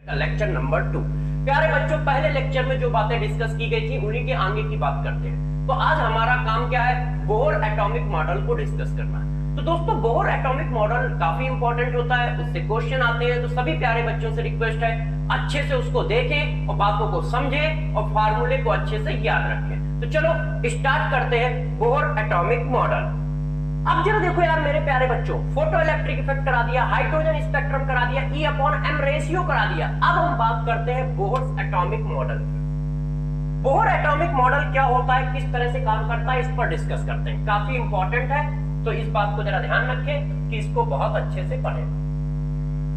Lecture number 2। प्यारे बच्चों, पहले लेक्चर में जो बातें डिस्कस की गई थी उन्हीं के आगे की बात करते हैं। तो आज हमारा काम क्या है? बोहर एटॉमिक मॉडल को डिस्कस करना है। तो दोस्तों, बोहर एटॉमिक मॉडल काफी इंपॉर्टेंट होता है, उससे क्वेश्चन आते हैं। तो सभी प्यारे बच्चों से रिक्वेस्ट है, अच्छे से उसको देखें और बातों को समझें और फार्मूले को अच्छे से याद रखें। तो चलो स्टार्ट करते हैं बोहर एटॉमिक मॉडल। अब जरा देखो यार मेरे प्यारे बच्चों, फोटो इलेक्ट्रिक इफेक्ट करा दिया, हाइड्रोजन स्पेक्ट्रम करा दिया, E/M रेशियो करा दिया। अब हम बात करते हैं बोहर एटॉमिक मॉडल की। बोहर एटॉमिक मॉडल क्या होता है, किस तरह से काम करता है, इस पर डिस्कस करते हैं। काफी इंपॉर्टेंट है, तो इस बात को जरा ध्यान रखें कि इसको बहुत अच्छे से पढ़ें।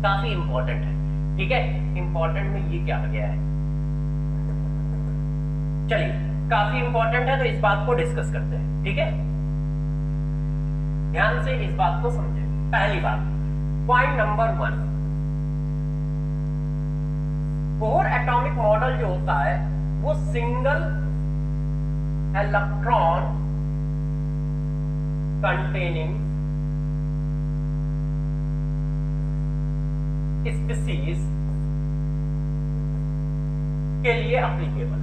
काफी इंपॉर्टेंट है, ठीक है। इंपॉर्टेंट में ये क्या आ गया है, चलिए काफी इंपॉर्टेंट है, तो इस बात को डिस्कस करते हैं, ठीक है। ध्यान से इस बात को समझें। पहली बात, point number 1, Bohr atomic model जो होता है वो सिंगल इलेक्ट्रॉन कंटेनिंग स्पीसीज के लिए एप्लीकेबल है।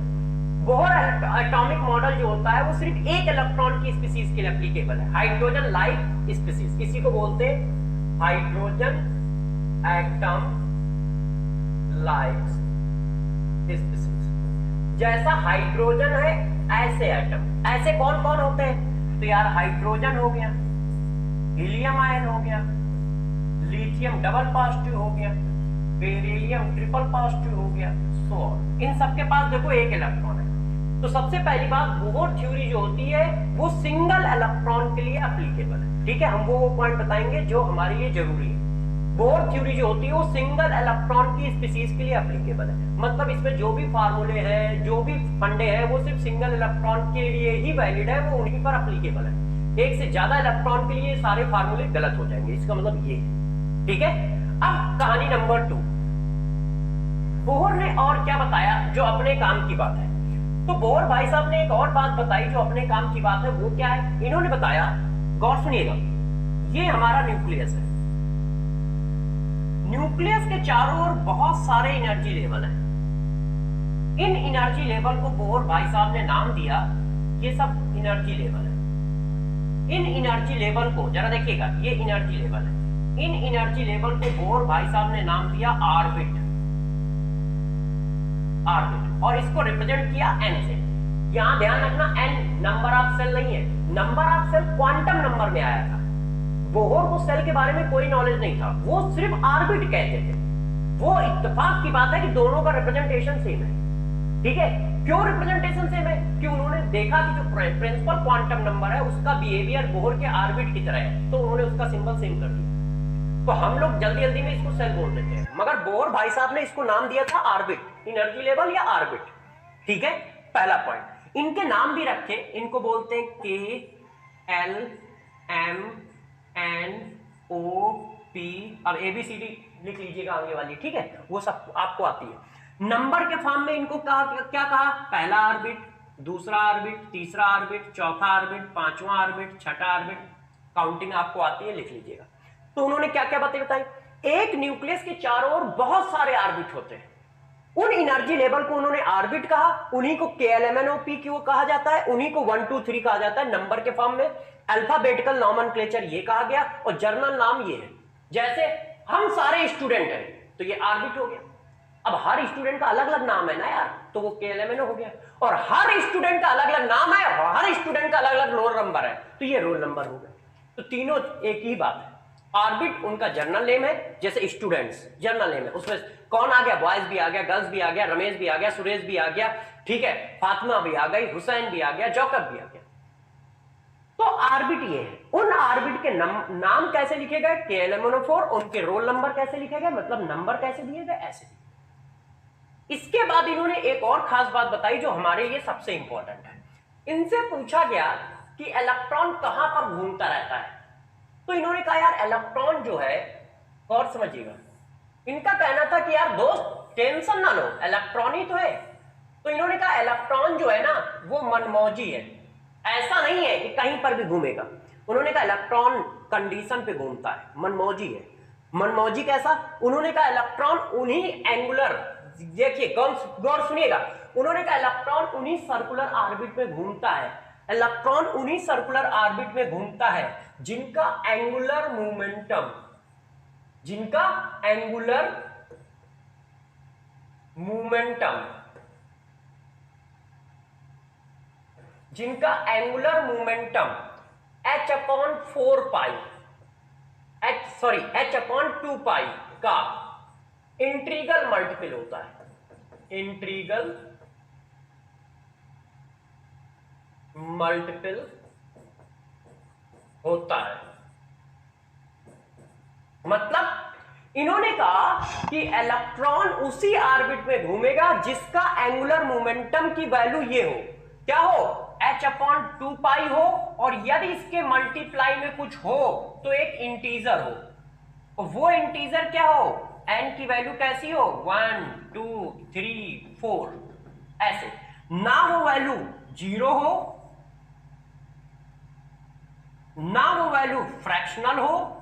बोहर एटॉमिक मॉडल जो होता है वो सिर्फ एक इलेक्ट्रॉन की स्पीसीज के लिए एप्लीकेबल है, हाइड्रोजन लाइक स्पीसीज। इसी को बोलते हैं हाइड्रोजन एटम लाइक स्पीसीज। जैसा हाइड्रोजन है ऐसे एटम। ऐसे कौन कौन होते हैं? तो यार हाइड्रोजन हो गया, हीलियम आयन हो गया, लिथियम डबल पॉजिटिव हो गया, बेरिलियम ट्रिपल पॉजिटिव हो गया, सो ऑन। इन सबके पास देखो एक इलेक्ट्रॉन है। तो सबसे पहली बात, बोहर थ्योरी जो होती है वो सिंगल इलेक्ट्रॉन के लिए एप्लीकेबल है, ठीक है। हम वो पॉइंट बताएंगे जो हमारे लिए जरूरी है। बोहर थ्योरी जो होती है वो सिंगल इलेक्ट्रॉन की स्पीसीज के लिए एप्लीकेबल है। मतलब इसमें जो भी फार्मूले हैं, जो भी फंडे हैं, वो सिर्फ सिंगल इलेक्ट्रॉन के लिए ही वैलिड है, वो उन्हीं पर एप्लीकेबल है। एक से ज्यादा इलेक्ट्रॉन के लिए सारे फार्मूले गलत हो जाएंगे, इसका मतलब ये, ठीक है। अब कहानी नंबर 2, बोहर ने और क्या बताया जो अपने काम की बात है। तो बोहर भाई साहब ने एक और बात बताई जो अपने काम की बात है। वो क्या है? इन्होंने बताया, गौर सुनिएगा, ये हमारा न्यूक्लियस है। न्यूक्लियस के चारों ओर बहुत सारे एनर्जी लेवल हैं। इन एनर्जी लेवल को बोहर भाई साहब ने नाम दिया, ये सब एनर्जी लेवल है। इन एनर्जी लेवल को जरा देखिएगा, ये एनर्जी लेवल है। इन एनर्जी लेवल को बोहर भाई साहब ने नाम दिया ऑर्बिट, ऑर्बिट, और इसको रिप्रेजेंट किया n से। यहां ध्यान रखना, n नंबर ऑफ सेल नहीं है, number of shell quantum number में आया था। बोहर को सेल के बारे में कोई नॉलेज नहीं था, वो सिर्फ ऑर्बिट कहते थे। वो इत्तेफाक की बात है कि दोनों का रिप्रेजेंटेशन सेम है, ठीक है। क्यों रिप्रेजेंटेशन सेम है? कि उन्होंने देखा कि जो प्रिंसिपल क्वांटम नंबर है उसका बिहेवियर बोहर के ऑर्बिट की तरह है, तो उन्होंने उसका सिंबल सेम कर दिया। तो हम लोग जल्दी जल्दी में इसको सेल बोल देते हैं, मगर बोहर भाई साहब ने इसको नाम दिया था ऑर्बिट, एनर्जी लेवल या ऑर्बिट, ठीक है। पहला पॉइंट, इनके नाम भी रखे, इनको बोलते हैं KLMNOP। अब ABCD लिख लीजिएगा आगे वाली, ठीक है, वो सब आपको आती है। नंबर के फॉर्म में इनको कहा, क्या कहा? पहला ऑर्बिट, दूसरा ऑर्बिट, तीसरा ऑर्बिट, चौथा ऑर्बिट, पांचवा ऑर्बिट, छठा ऑर्बिट, काउंटिंग आपको आती है, लिख लीजिएगा। तो उन्होंने क्या क्या बातें बताई? एक न्यूक्लियस के चारों ओर बहुत सारे ऑर्बिट होते हैं, उन एनर्जी लेवल को उन्होंने ऑर्बिट कहा, उन्हीं को KLMNOP क्यों कहा जाता है, उन्हीं को 1 2 3 कहा जाता है नंबर के फॉर्म में। अल्फाबेटिकल नॉमेनक्लेचर ये कहा गया, और जर्नल नाम ये है। जैसे हम सारे स्टूडेंट हैं तो ये ऑर्बिट हो गया। अब हर स्टूडेंट का अलग अलग नाम है ना यार, तो वो KLMNO हो गया। और हर स्टूडेंट का अलग अलग नाम है और हर स्टूडेंट का अलग अलग रोल नंबर है, तो ये रोल नंबर हो गया। तो तीनों एक ही बात है। ऑर्बिट उनका जर्नल नेम है, जैसे स्टूडेंट्स जर्नल नेम है, उसमें कौन आ गया? बॉयज भी आ गया, गर्ल्स भी आ गया, रमेश भी आ गया, सुरेश भी आ गया, ठीक है, फातिमा भी आ गई, हुसैन भी आ गया, जॉकब भी आ गया। तो ऑर्बिट ये है। उन ऑर्बिट के नाम कैसे लिखे गए? KLMNO4। उनके रोल नंबर कैसे लिखे गए, मतलब नंबर कैसे दिए गए, ऐसे। इसके बाद इन्होंने एक और खास बात बताई जो हमारे लिए सबसे इंपॉर्टेंट है। इनसे पूछा गया कि इलेक्ट्रॉन कहां पर घूमता रहता है। तो इन्होंने कहा यार इलेक्ट्रॉन जो है, और समझिएगा, इनका कहना था कि यार दोस्त टेंशन ना लो, इलेक्ट्रॉन ही तो है। तो इन्होंने कहा इलेक्ट्रॉन जो है ना वो मनमौजी है, ऐसा नहीं है कि कहीं पर भी घूमेगा। उन्होंने कहा इलेक्ट्रॉन कंडीशन पे घूमता है, मनमौजी है। मनमौजी कैसा, उन्होंने कहा इलेक्ट्रॉन उन्हीं एंगुलर, देखिए गौर सुनिएगा, उन्होंने कहा इलेक्ट्रॉन उन्हीं सर्कुलर ऑर्बिट में घूमता है, इलेक्ट्रॉन उन्हीं सर्कुलर ऑर्बिट में घूमता है जिनका एंगुलर मोमेंटम, जिनका एंगुलर मोमेंटम, जिनका एंगुलर मोमेंटम h/2 पाई का इंट्रीगल मल्टीपल होता है, इंट्रीगल मल्टीपल होता है। मतलब इन्होंने कहा कि इलेक्ट्रॉन उसी ऑर्बिट में घूमेगा जिसका एंगुलर मोमेंटम की वैल्यू ये हो, क्या हो, h/2 हो, और यदि इसके मल्टीप्लाई में कुछ हो तो एक इंटीजर हो, और वो इंटीजर क्या हो, n की वैल्यू कैसी हो, 1 2 3 4 ऐसे, ना वो वैल्यू 0 हो, ना वो वैल्यू फ्रैक्शनल हो,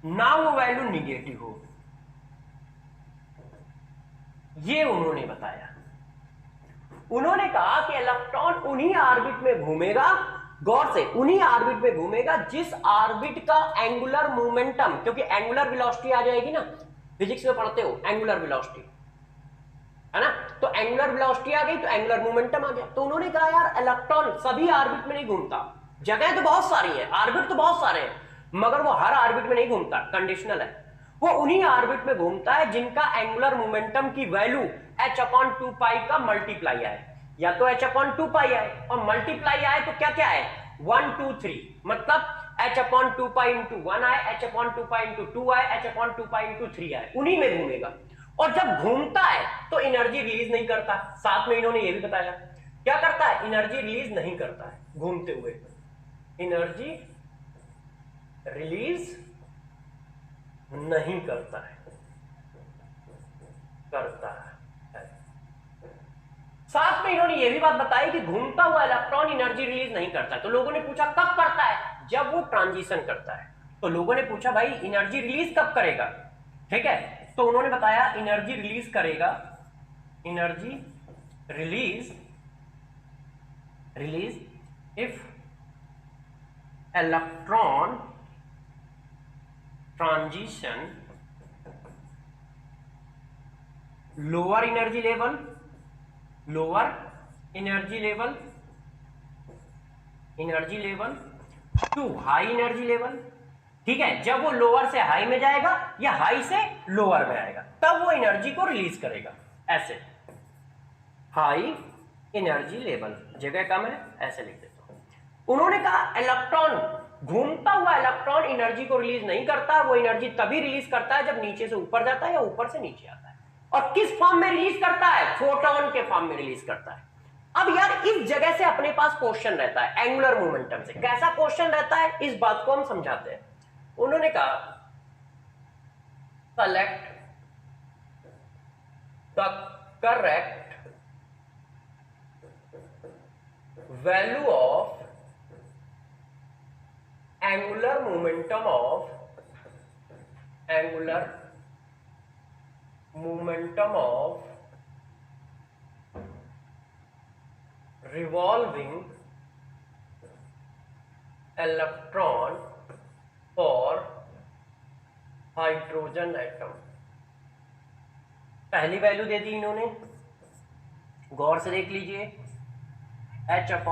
ना वो वैल्यू निगेटिव हो, ये उन्होंने बताया। उन्होंने कहा कि इलेक्ट्रॉन उन्हीं ऑर्बिट में घूमेगा, गौर से, उन्हीं ऑर्बिट में घूमेगा जिस ऑर्बिट का एंगुलर मोमेंटम, क्योंकि एंगुलर वेलोसिटी आ जाएगी ना, फिजिक्स में पढ़ते हो एंगुलर वेलोसिटी, है ना, तो एंगुलर वेलोसिटी आ गई तो एंगुलर मोमेंटम आ गया। तो उन्होंने कहा यार इलेक्ट्रॉन सभी ऑर्बिट में नहीं घूमता, जगह तो बहुत सारी है, ऑर्बिट तो बहुत सारे हैं, मगर वो हर ऑर्बिट में नहीं घूमता, कंडीशनल है, वो उन्हीं ऑर्बिट में घूमता है जिनका एंगुलर मोमेंटम की वैल्यू h/2 का मल्टीप्लाई आए, या तो h/2 आए, और मल्टीप्लाई आए तो क्या क्या है, 1 2 3, मतलब h/2 इंटू 1 आए, h/2 इंटू 2 आए, h/2 इंटू 3 आए, उन्हीं में घूमेगा। और जब घूमता है तो एनर्जी रिलीज नहीं करता, साथ में इन्होंने ये भी बताया, क्या करता है, एनर्जी रिलीज नहीं करता है घूमते हुए, एनर्जी रिलीज नहीं करता है, करता है। साथ में इन्होंने ये भी बात बताई कि घूमता हुआ इलेक्ट्रॉन एनर्जी रिलीज नहीं करता है। तो लोगों ने पूछा कब करता है, जब वो ट्रांजिशन करता है। तो लोगों ने पूछा भाई एनर्जी रिलीज कब करेगा, ठीक है, तो उन्होंने बताया एनर्जी रिलीज करेगा, energy release if electron transition lower energy level to high energy level, ठीक है, जब वो लोअर से हाई में जाएगा या हाई से लोअर में आएगा तब वो एनर्जी को रिलीज करेगा, ऐसे हाई एनर्जी लेवल, जगह कम है ऐसे लिख देता हूं। उन्होंने कहा इलेक्ट्रॉन, घूमता हुआ इलेक्ट्रॉन एनर्जी को रिलीज नहीं करता, वो एनर्जी तभी रिलीज करता है जब नीचे से ऊपर जाता है या ऊपर से नीचे आता है। और किस फॉर्म में रिलीज करता है, फोटोन के फॉर्म में रिलीज करता है। अब यार इस जगह से अपने पास क्वेश्चन रहता है एंगुलर मोमेंटम से, कैसा क्वेश्चन रहता है इस बात को हम समझाते हैं। उन्होंने कहा select the correct value of angular momentum of revolving electron for hydrogen atom। पहली वैल्यू दे दी इन्होंने, गौर से देख लीजिए, h/π।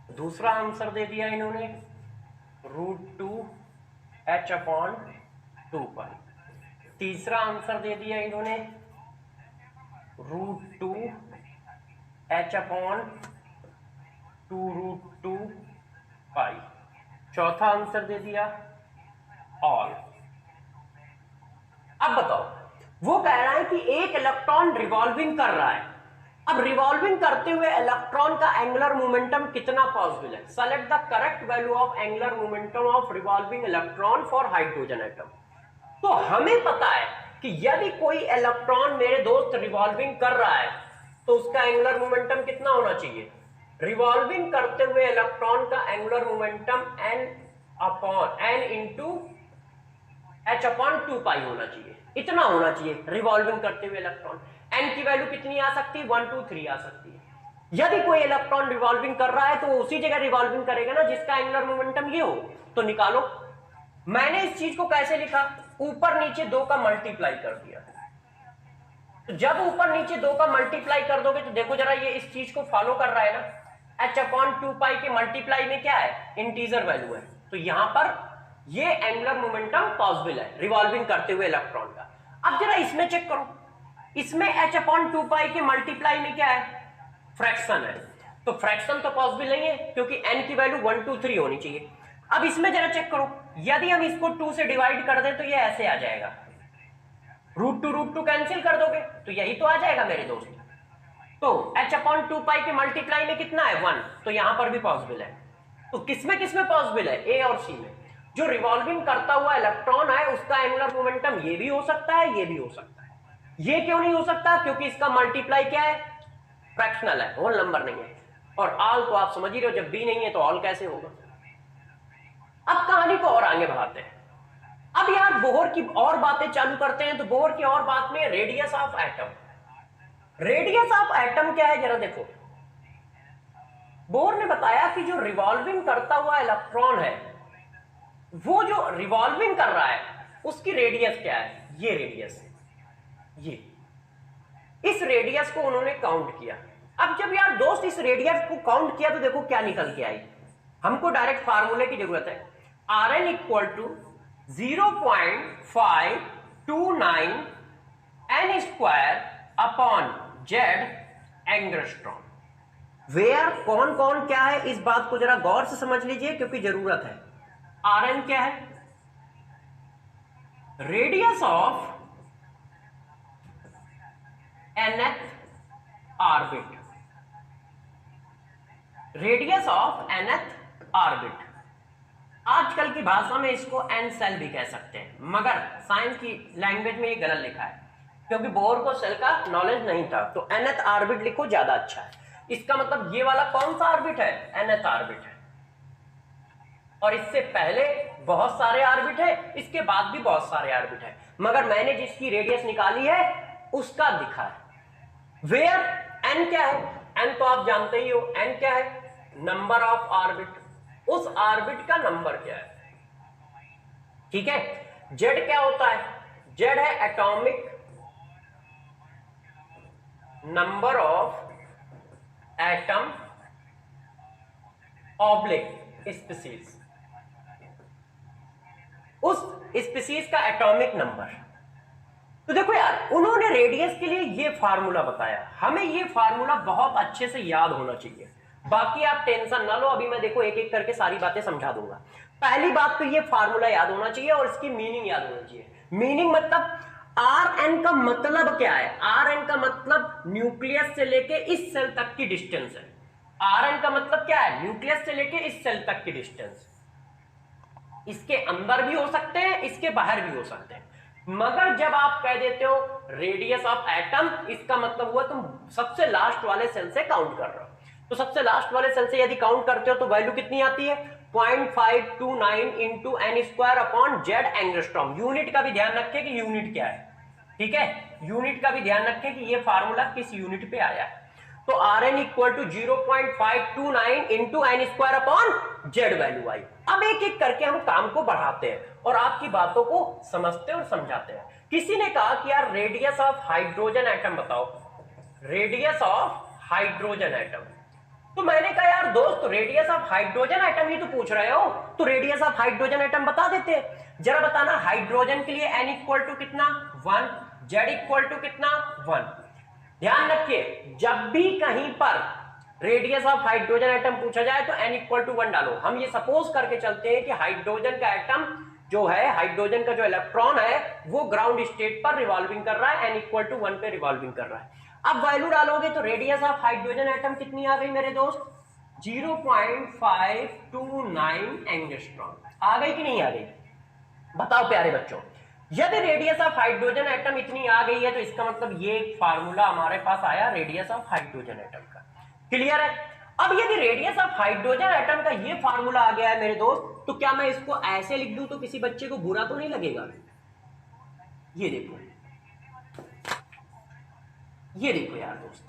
दूसरा आंसर दे दिया इन्होंने √2h/2π। तीसरा आंसर दे दिया इन्होंने √2h/2√2π। चौथा आंसर दे दिया ऑल। अब बताओ, वो कह रहा है कि एक इलेक्ट्रॉन रिवॉल्विंग कर रहा है, अब रिवॉल्विंग करते हुए इलेक्ट्रॉन का एंगुलर मोमेंटम कितना पॉसिबल है, select the correct value of angular momentum of revolving electron for hydrogen atom. तो हमें पता है कि यदि कोई इलेक्ट्रॉन मेरे दोस्त रिवॉल्विंग कर रहा है तो उसका एंगुलर मोमेंटम कितना होना चाहिए, रिवॉल्विंग करते हुए इलेक्ट्रॉन का angular momentum n upon N into H upon 2 pi होना चाहिए, इतना होना चाहिए रिवॉल्विंग करते हुए इलेक्ट्रॉन। एन की वैल्यू कितनी आ सकती है, 1 2 3 आ सकती है। यदि कोई इलेक्ट्रॉन रिवॉल्विंग कर रहा है तो वो उसी जगह रिवॉल्विंग करेगा ना जिसका एंगुलर मोमेंटम ये हो, तो निकालो। मैंने इस चीज को कैसे लिखा, ऊपर नीचे 2 का मल्टीप्लाई कर दिया। तो जब ऊपर नीचे 2 का मल्टीप्लाई कर दोगे तो देखो जरा ये इस चीज को फॉलो कर रहा है ना, एच अपॉन 2 पाई के मल्टीप्लाई में क्या है, इंटीजर वैल्यू है, तो यहां पर ये एंगुलर मोमेंटम पॉसिबल है रिवॉल्विंग करते हुए इलेक्ट्रॉन का। अब जरा इसमें चेक करो, इसमें एच अपॉन 2 पाई के मल्टीप्लाई में क्या है, फ्रैक्शन है, तो फ्रैक्शन तो पॉसिबल नहीं है क्योंकि n की वैल्यू 1 2 3 होनी चाहिए। अब इसमें जरा चेक करो, यदि हम इसको 2 से डिवाइड कर दें तो ये ऐसे आ जाएगा, रूट टू कैंसिल कर दोगे तो यही तो आ जाएगा मेरे दोस्त। तो h अपॉन 2 पाई के मल्टीप्लाई में कितना है, 1, तो यहां पर भी पॉसिबल है। तो किसमें किसमें पॉसिबल है, ए और सी में। जो रिवॉल्विंग करता हुआ इलेक्ट्रॉन है उसका एंगुलर मोमेंटम ये भी हो सकता है, ये भी हो सकता है। ये क्यों नहीं हो सकता, क्योंकि इसका मल्टीप्लाई क्या है, फ्रैक्शनल है, होल नंबर नहीं है। और ऑल तो आप समझ ही रहे हो, जब बी नहीं है तो ऑल कैसे होगा। अब कहानी को और आगे बढ़ाते हैं। अब यार बोहर की और बातें चालू करते हैं, तो बोहर की और बात में radius of atom. Radius of atom क्या है जरा देखो, बोहर ने बताया कि जो रिवॉल्विंग करता हुआ इलेक्ट्रॉन है, वो जो रिवॉल्विंग कर रहा है उसकी रेडियस क्या है, ये रेडियस है, ये इस रेडियस को उन्होंने काउंट किया। अब जब यार दोस्त इस रेडियस को काउंट किया तो देखो क्या निकल के आई। हमको डायरेक्ट फार्मूले की जरूरत है, R N equal to 0.529 N square upon Z angstrom. Where कौन कौन क्या है, इस बात को जरा गौर से समझ लीजिए क्योंकि जरूरत है। आर एन क्या है, radius of nth orbit, radius of nth orbit. आजकल की भाषा में इसको n सेल भी कह सकते हैं, मगर साइंस की लैंग्वेज में ये गलत लिखा है क्योंकि बोहर को सेल का नॉलेज नहीं था, तो nth ऑर्बिट लिखो ज्यादा अच्छा है। इसका मतलब ये वाला कौन सा ऑर्बिट है, nth ऑर्बिट है, और इससे पहले बहुत सारे ऑर्बिट है, इसके बाद भी बहुत सारे ऑर्बिट है, मगर मैंने जिसकी रेडियस निकाली है उसका दिखा है। वेयर n क्या है, n तो आप जानते ही हो, n क्या है, नंबर ऑफ ऑर्बिट, उस ऑर्बिट का नंबर क्या है, ठीक है। z क्या होता है, z है atomic number of atom oblique species, उस स्पीसीज का एटॉमिक नंबर। तो देखो यार उन्होंने रेडियस के लिए ये फार्मूला बताया, हमें ये फार्मूला बहुत अच्छे से याद होना चाहिए, बाकी आप टेंशन ना लो, अभी मैं देखो एक एक करके सारी बातें समझा दूंगा। पहली बात तो ये फार्मूला याद होना चाहिए और इसकी मीनिंग याद होना चाहिए। मीनिंग मतलब आर एन का मतलब क्या है, आर एन का मतलब न्यूक्लियस से लेके इस सेल तक की डिस्टेंस है। आर एन का मतलब क्या है, न्यूक्लियस से लेके इस सेल तक की डिस्टेंस। इसके अंदर भी हो सकते हैं, इसके बाहर भी हो सकते हैं, मगर जब आप कह देते हो रेडियस ऑफ एटम, इसका मतलब हुआ तुम सबसे लास्ट वाले सेल से काउंट कर रहे हो। तो सबसे लास्ट वाले सेल से यदि काउंट करते हो तो वैल्यू कितनी आती है, 0.529 into N square upon Z angstrom. Unit का भी ध्यान रखें कि यूनिट क्या है, ठीक है, यूनिट का भी ध्यान रखें कि ये फार्मूला किस यूनिट पे आया है। तो R N equal to 0.529 into N square upon Z value I. अब एक एक करके हम काम को बढ़ाते हैं और आपकी बातों को समझते और समझाते हैं। किसी ने कहा कि यार रेडियस ऑफ हाइड्रोजन एटम बताओ, रेडियस ऑफ हाइड्रोजन एटम। तो मैंने कहा यार दोस्त रेडियस ऑफ हाइड्रोजन एटम ही तो पूछ रहे हो, तो रेडियस ऑफ हाइड्रोजन एटम बता देते हैं। जरा बताना हाइड्रोजन के लिए n इक्वल टू कितना 1, z इक्वल टू कितना 1। ध्यान रखिए जब भी कहीं पर रेडियस ऑफ हाइड्रोजन एटम पूछा जाए तो n इक्वल टू 1 डालो। हम ये सपोज करके चलते हैं कि हाइड्रोजन का एटम जो है, हाइड्रोजन का जो इलेक्ट्रॉन है वो ग्राउंड स्टेट पर रिवॉल्विंग कर रहा है, n इक्वल टू 1 पे रिवॉल्विंग कर रहा है। अब वैल्यू डालोगे तो रेडियस ऑफ हाइड्रोजन एटम कितनी आ गई मेरे दोस्त, 0.529 एंगस्ट्रॉम। आ गई कि नहीं आ गई, बताओ प्यारे बच्चों। यदि रेडियस ऑफ हाइड्रोजन एटम इतनी आ गई है तो इसका मतलब ये फार्मूला हमारे पास आया रेडियस ऑफ हाइड्रोजन एटम का। क्लियर है। अब यदि रेडियस ऑफ हाइड्रोजन एटम का ये फार्मूला आ गया है मेरे दोस्त, तो क्या मैं इसको ऐसे लिख दूं तो किसी बच्चे को बुरा तो नहीं लगेगा? ये देखो, ये देखो यार दोस्त,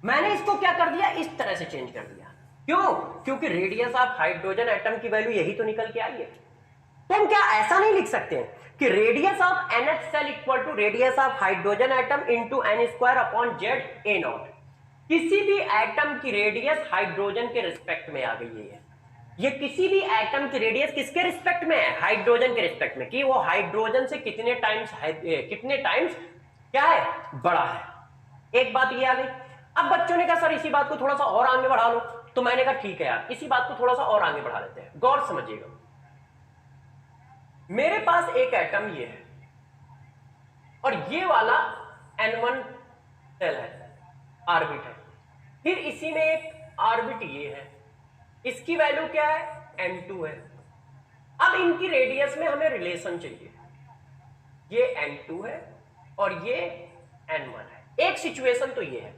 मैंने इसको क्या कर दिया, इस तरह से चेंज कर दिया। क्यों? क्योंकि रेडियस ऑफ हाइड्रोजन एटम की वैल्यू यही तो निकल के आई है। तो हम क्या ऐसा नहीं लिख सकते हैं कि radius of NH shell equal to radius of hydrogen atom into n square upon Z A naught? किसी भी एटम की रेडियस हाइड्रोजन के रिस्पेक्ट में आ गई है। ये किसी भी एटम की रेडियस किसके रिस्पेक्ट में है? हाइड्रोजन के रिस्पेक्ट में, कि वो हाइड्रोजन से कितने टाइम्स क्या है, बड़ा है। एक बात ये आ गई। अब बच्चों ने कहा सर इसी बात को थोड़ा सा और आगे बढ़ा लो, तो मैंने कहा ठीक है यार, इसी बात को थोड़ा सा और आगे बढ़ा लेते हैं। गौर समझिएगा, मेरे पास एक एटम ये है और ये वाला N1 सेल है, ऑर्बिट है, फिर इसी में एक ऑर्बिट ये है, इसकी वैल्यू क्या है, N2 है। अब इनकी रेडियस में हमें रिलेशन चाहिए, ये N2 है और ये N1 है। एक सिचुएशन तो ये है,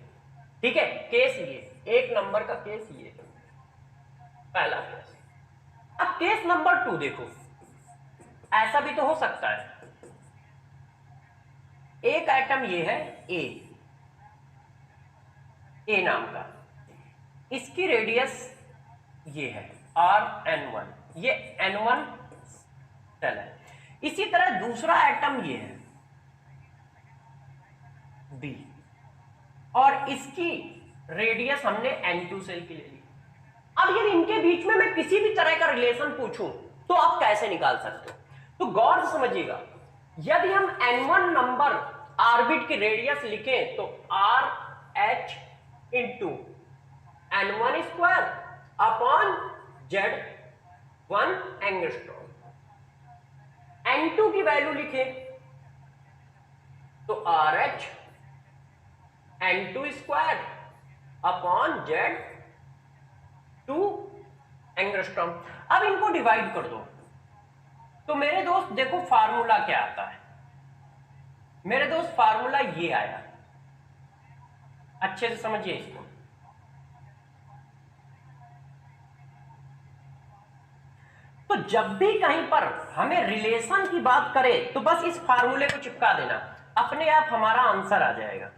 ठीक है, केस ये, एक नंबर का केस ये, पहला केस। अब केस नंबर 2 देखो, ऐसा भी तो हो सकता है, एक एटम ये है ए नाम का, इसकी रेडियस ये है Rn1, ये N1 सेल है। इसी तरह दूसरा एटम ये है B, और इसकी रेडियस हमने N2 सेल की ले ली। अब यदि इनके बीच में मैं किसी भी तरह का रिलेशन पूछूं तो आप कैसे निकाल सकते हो? तो गौर से समझिएगा, यदि हम N1 नंबर ऑर्बिट की रेडियस लिखें तो RH into N1 square upon Z1 angstrom. N2 की वैल्यू लिखें तो RH N2 square upon Z2 angstrom. अब इनको डिवाइड कर दो तो मेरे दोस्त देखो फार्मूला क्या आता है। मेरे दोस्त फार्मूला ये आया, अच्छे से समझिए इसको। तो जब भी कहीं पर हमें रिलेशन की बात करें तो बस इस फार्मूले को चिपका देना, अपने आप हमारा आंसर आ जाएगा।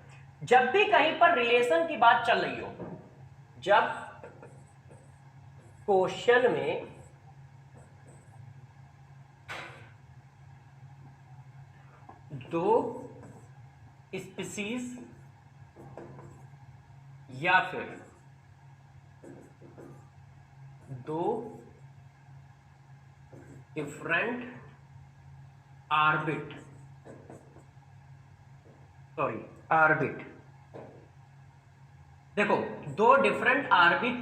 जब भी कहीं पर रिलेशन की बात चल रही हो, जब क्वेश्चन में दो स्पीसीज या फिर दो डिफरेंट ऑर्बिट देखो, दो डिफरेंट ऑर्बिट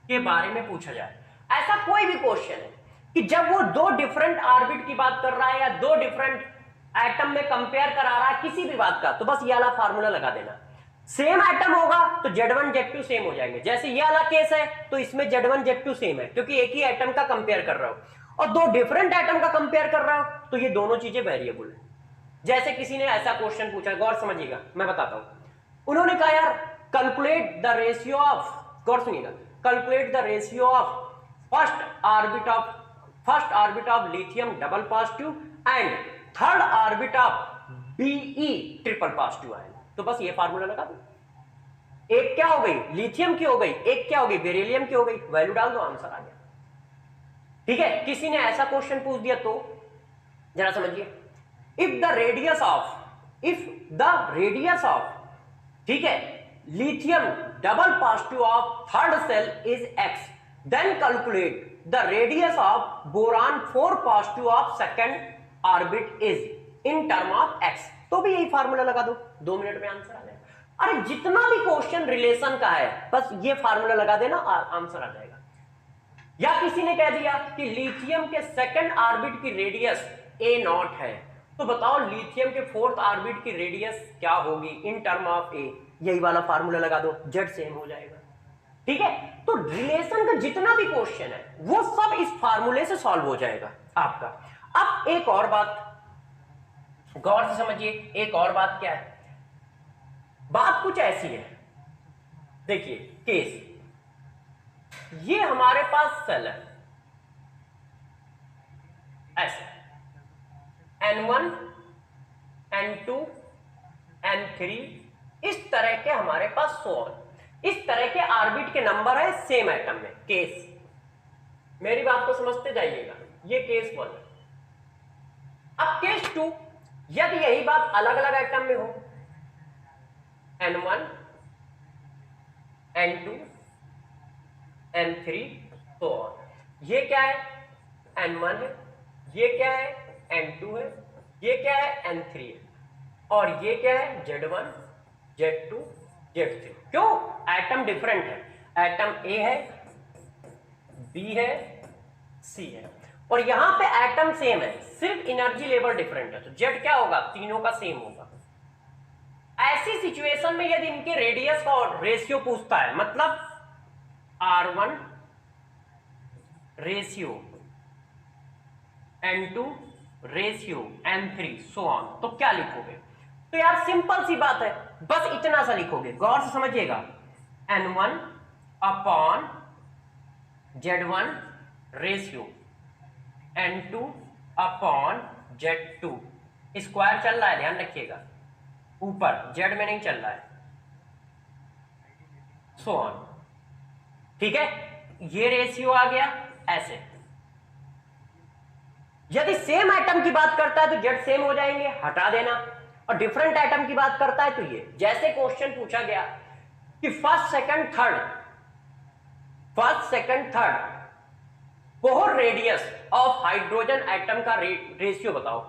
के बारे में पूछा जाए, ऐसा कोई भी क्वेश्चन है कि जब वो दो डिफरेंट ऑर्बिट की बात कर रहा है या दो डिफरेंट एटम में कंपेयर करा रहा है किसी भी बात का, तो बस ये वाला फार्मूला लगा देना। सेम एटम होगा तो Z1 Z2 सेम हो जाएंगे। जैसे ये वाला केस है तो इसमें Z1 Z2 सेम है, क्योंकि एक ही एटम का कंपेयर कर रहा हो, और दो डिफरेंट एटम का कंपेयर कर रहा हो तो ये दोनों चीजें वेरिएबल है। जैसे किसी ने ऐसा क्वेश्चन पूछा, गौर समझिएगा, मैं बताता हूं। उन्होंने कहा यार कैलकुलेट द रेशियो ऑफ, गौर सुनिएगा, calculate the ratio of first orbit of lithium double positive and third orbit of Be triple positive ion. तो बस ये फार्मूला लगा दो, एक क्या हो गई, लिथियम की हो गई, एक क्या हो गई, बेरिलियम की हो गई, वैल्यू डाल दो, आंसर आ गया। ठीक है, किसी ने ऐसा क्वेश्चन पूछ दिया तो जरा समझिए, इफ द रेडियस ऑफ ठीक है lithium double positive of third shell is x, then calculate the radius of boron 4 positive of second orbit is in term of x। तो भी यही फार्मूला लगा दो, 2 मिनट में आंसर आ जाएगा। अरे जितना भी क्वेश्चन रिलेशन का है बस ये फार्मूला लगा देना, आंसर आ जाएगा। या किसी ने कह दिया कि लिथियम के सेकंड ऑर्बिट की रेडियस a0 है, तो बताओ लिथियम के फोर्थ ऑर्बिट की रेडियस क्या होगी इन टर्म ऑफ a, यही वाला फार्मूला लगा दो, z सेम हो जाएगा। ठीक है, तो रिलेशन का जितना भी क्वेश्चन है वो सब इस फार्मूले से सॉल्व हो जाएगा आपका। अब एक और बात गौर से समझिए, एक और बात क्या है, बात कुछ ऐसी है, देखिए केस, ये हमारे पास सेल है, ऐसे N1 N2 N3 इस तरह के हमारे पास सो ऑन, इस तरह के ऑर्बिट के नंबर है सेम एटम में। केस, मेरी बात को समझते जाइएगा, ये केस 1। अब केस 2, यदि यही बात अलग अलग एटम में हो, N1 N2 N3 तो ऑन। ये क्या है? N1 है, ये क्या है? N2 है, ये क्या है? N3 है, और ये क्या है? Z1 Z2 Z3। क्यों? एटम डिफरेंट है, एटम A है, B है, C है, और यहां पे एटम सेम है, सिर्फ एनर्जी लेवल डिफरेंट है। तो Z क्या होगा? तीनों का सेम होगा। ऐसी सिचुएशन में यदि इनके रेडियस का रेशियो पूछता है, मतलब R1 ratio N2 ratio N3 so on, तो क्या लिखोगे? तो यार सिंपल सी बात है, बस इतना सा लिखोगे, गौर से समझिएगा। N1 upon Z1 ratio N2 upon Z2, square चल रहा है, ध्यान रखिएगा, ऊपर Z में नहीं चल रहा है, सो ऑन। ठीक है, ये रेशियो आ गया ऐसे। यदि सेम एटम की बात करता है तो Z सेम हो जाएंगे, हटा देना, और डिफरेंट एटम की बात करता है तो ये। जैसे क्वेश्चन पूछा गया कि first second third Bohr radius of hydrogen atom का रेशियो बताओ,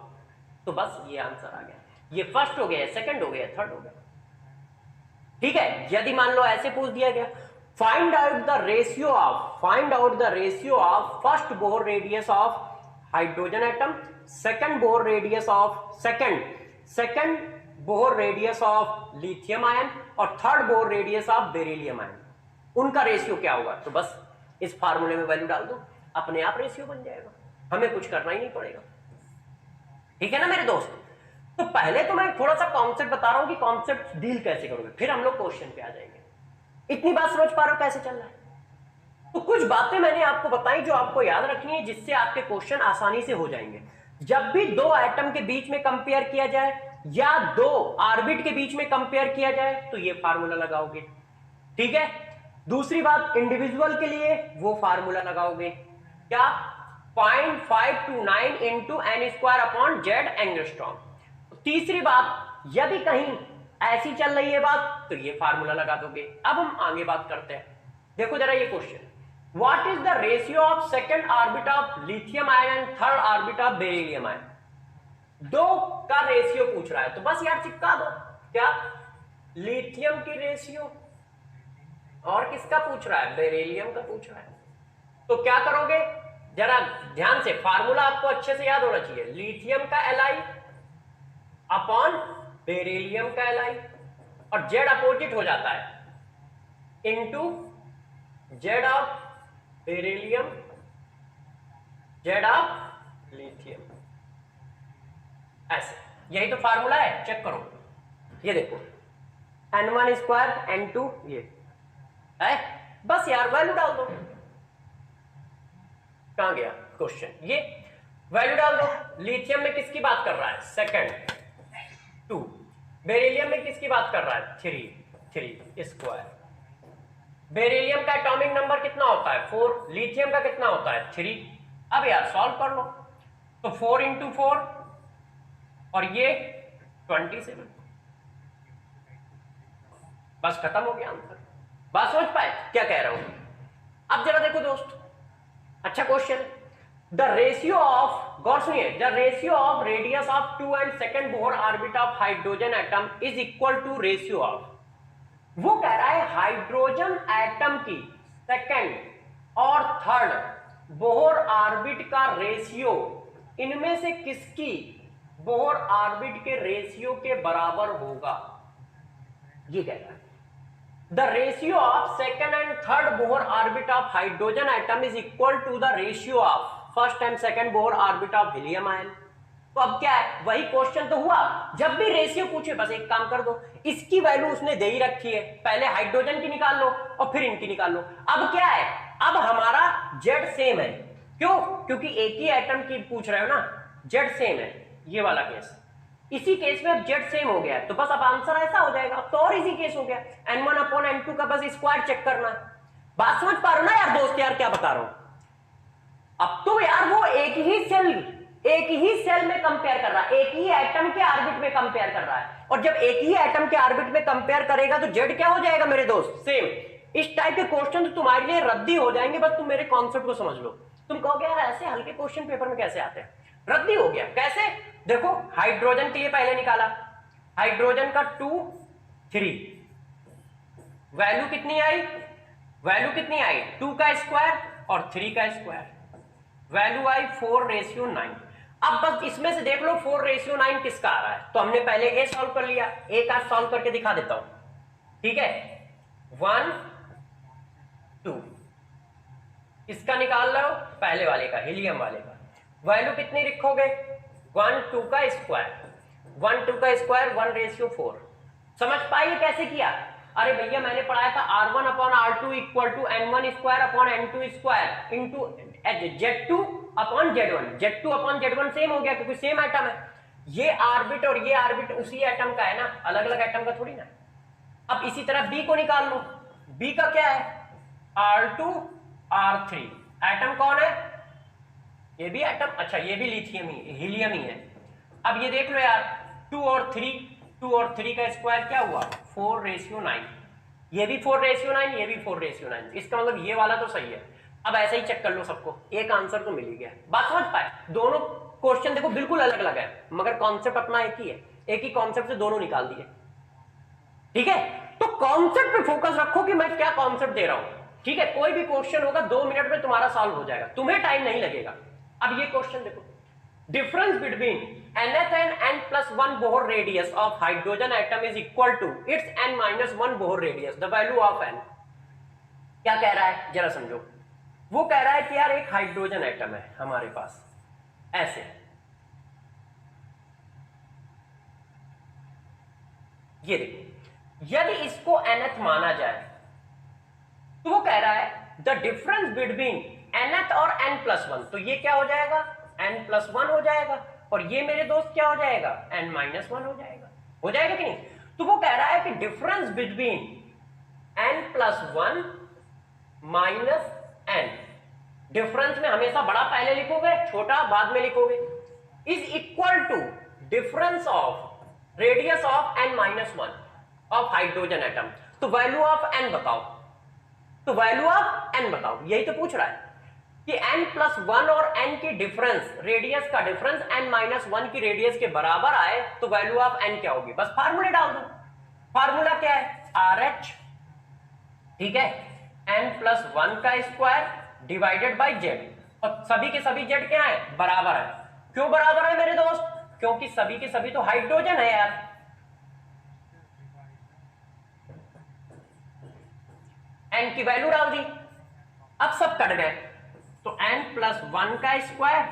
तो बस ये आंसर आ गया। ये फर्स्ट हो गया, सेकंड हो गया, थर्ड हो गया। ठीक है, यदि मान लो ऐसे पूछ दिया गया, find out the ratio of first Bohr radius of hydrogen atom, second Bohr radius of lithium ion, और third Bohr radius of beryllium ion, उनका रेशियो क्या होगा? तो बस इस फार्मूले में वैल्यू डाल दो, अपने आप रेशियो बन जाएगा, हमें कुछ करना ही नहीं पड़ेगा। ठीक है ना मेरे दोस्त? तो पहले तो मैं थोड़ा सा कॉन्सेप्ट बता रहा हूं कि कॉन्सेप्ट डील कैसे करोगे, फिर हम लोग क्वेश्चन पे आ जाएंगे। इतनी बात समझ पा रहे हो कैसे चल रहा है? तो कुछ बातें मैंने आपको बताई जो आपको याद रखनी है, जिससे आपके क्वेश्चन आसानी से हो जाएंगे। जब भी दो एटम के बीच में कंपेयर किया जाए या दो ऑर्बिट के बीच में कंपेयर किया जाए तो ये फार्मूला लगाओगे। ठीक है, दूसरी बात, इंडिविजुअल के लिए वो फार्मूला लगाओगे, क्या? 0.529 into n square upon Z angstrom. तीसरी बात, यदि कहीं ऐसी चल रही है बात तो ये फार्मूला लगा दोगे। अब हम आगे बात करते हैं, देखो जरा ये question, what is the ratio of second orbit of lithium ion and third orbit of beryllium ion? दो का रेशियो पूछ रहा है, तो बस यार चिपका दो, क्या? लिथियम की रेशियो, और किसका पूछ रहा है? बेरिलियम का पूछ रहा है। तो क्या करोगे, जरा ध्यान से, फार्मूला आपको अच्छे से याद होना चाहिए, लिथियम का Li अपॉन बेरिलियम का Li, और Z अपोजिट हो जाता है into Z of beryllium, Z of lithium, ऐसे। यही तो फार्मूला है, चेक करो, ये देखो N1 स्क्वायर N2 ये है, बस यार वैल्यू डाल दो। कहां गया क्वेश्चन? ये वैल्यू डाल दो। लिथियम में किसकी बात कर रहा है? सेकंड 2। बेरिलियम में किसकी बात कर रहा है? 3 स्क्वायर। बेरिलियम का एटॉमिक नंबर कितना होता है? 4। लिथियम का कितना होता है? 3। अब यार सॉल्व कर लो, तो 4 इंटू 4 और ये 27, बस खत्म हो गया आंसर। बात समझ पाए क्या कह रहा हूं? अब जरा देखो दोस्त, अच्छा क्वेश्चन, द रेशियो ऑफ, गौर सुनिए, the ratio of radius of 2 and second Bohr orbit of hydrogen atom is equal to ratio of, वो कह रहा है हाइड्रोजन एटम की सेकंड और थर्ड बोहर ऑर्बिट का रेशियो इनमें से किसकी बोहर ऑर्बिट के रेशियो के बराबर होगा, ये कह रहा है। The ratio of second and third Bohr orbit of hydrogen atom is equal to the ratio of first and second Bohr orbit of helium ion। तो अब क्या है, वही क्वेश्चन तो हुआ, जब भी रेशियो पूछे बस एक काम कर दो, इसकी वैल्यू उसने दे ही रखी है, पहले हाइड्रोजन की निकाल लो और फिर इनकी निकाल लो। अब क्या है, अब हमारा Z सेम है, क्यों? क्योंकि एक ही एटम की पूछ रहे हो ना, जेड सेम है, ये वाला केस। इसी केस में अब जेड सेम हो गया है तो बस अब आंसर ऐसा हो जाएगा। अब तो और इजी केस हो गया, n1 अपॉन n2 का बस स्क्वायर चेक करना है। बात समझ पा रहे हो ना यार दोस्त, यार क्या बता रहा हूं? अब तो यार वो एक ही सेल में कंपेयर कर रहा है, एक ही एटम के ऑर्बिट में कंपेयर कर रहा है, और जब एक ही एटम के ऑर्बिट में कंपेयर करेगा तो जेड क्या हो जाएगा मेरे दोस्त? सेम। इस टाइप के क्वेश्चन तो तुम्हारे लिए रद्दी हो जाएंगे, बस तुम मेरे कॉन्सेप्ट को समझ लो। तुम कहोगे यार ऐसे हल्के क्वेश्चन पेपर में कैसे आते हैं? रद्दी हो गया कैसे? देखो हाइड्रोजन के लिए पहले निकाला, हाइड्रोजन का 2 3, वैल्यू कितनी आई? वैल्यू कितनी आई? 2 का स्क्वायर और 3 का स्क्वायर, वैल्यू आई 4:9। अब बस इसमें से देख लो 4:9 किसका आ रहा है, तो हमने पहले ए सॉल्व कर लिया, ए का सॉल्व करके दिखा देता हूं, ठीक है। 1 2 इसका निकाल लो, पहले वाले का, हीलियम वाले का, वैल्यू कितनी लिखोगे? 1 2 का स्क्वायर, 1 2 का स्क्वायर 1:4। समझ पाइए कैसे किया? अरे भैया मैंने पढ़ाया था R1 upon R2 equal to N1 square upon N2 square into Z2 upon Z1। Z2 upon Z1 same हो गया क्योंकि सेम एटम है। ये ऑर्बिट और ये ऑर्बिट उसी एटम का है ना, अलग अलग एटम का थोड़ी ना। अब इसी तरह B को निकाल लो, B का क्या है? R2 R3, एटम कौन है? ये भी एटम, अच्छा ये भी लिथियम ही, हीलियम ही है। अब ये देख लो यार 2 और 3 का स्क्वायर क्या हुआ? 4:9। ये भी 4:9, ये भी 4:9, इसका मतलब ये वाला तो सही है। अब ऐसे ही चेक कर लो सबको, एक आंसर तो मिल ही गया। बात समझ पाए? दोनों क्वेश्चन देखो बिल्कुल अलग अलग है मगर कॉन्सेप्ट अपना एक ही है, एक ही कॉन्सेप्ट से दोनों निकाल दिए, ठीक है। तो कॉन्सेप्ट पे फोकस रखो कि मैं क्या कॉन्सेप्ट दे रहा हूं, ठीक है। कोई भी क्वेश्चन होगा 2 मिनट में तुम्हारा सॉल्व हो जाएगा, तुम्हें टाइम नहीं लगेगा। अब ये क्वेश्चन देखो, difference between nth and n+1 Bohr radius of hydrogen atom is equal to its n-1 Bohr radius, the value of n। क्या कह रहा है जरा समझो। वो कह रहा है कि यार एक हाइड्रोजन एटम है हमारे पास, ऐसे ये देखो, यदि इसको nth माना जाए तो वो कह रहा है द डिफरेंस बिटवीन nth और n+1, तो ये क्या हो जाएगा? n+1 हो जाएगा, और ये मेरे दोस्त क्या हो जाएगा? n-1 हो जाएगा कि नहीं? तो वो कह रहा है कि difference between n+1 minus n, difference में हमेशा बड़ा पहले लिखोगे, छोटा बाद में लिखोगे, is equal to difference of radius of n-1 of hydrogen atom. तो वैल्यू ऑफ n बताओ, तो वैल्यू ऑफ n बताओ, यही तो पूछ रहा है कि n+1 और n की डिफरेंस, रेडियस का डिफरेंस n-1 की रेडियस के बराबर आए तो वैल्यू ऑफ n क्या होगी? बस फार्मूले डाल दो। फार्मूला क्या है? RH, ठीक है, n+1 का स्क्वायर डिवाइडेड बाय z, और सभी के सभी z क्या है? बराबर है। क्यों बराबर है मेरे दोस्त? क्योंकि सभी के सभी तो हाइड्रोजन है यार। n की वैल्यू डाल दी, अब सब कट गए, तो n+1 का स्क्वायर,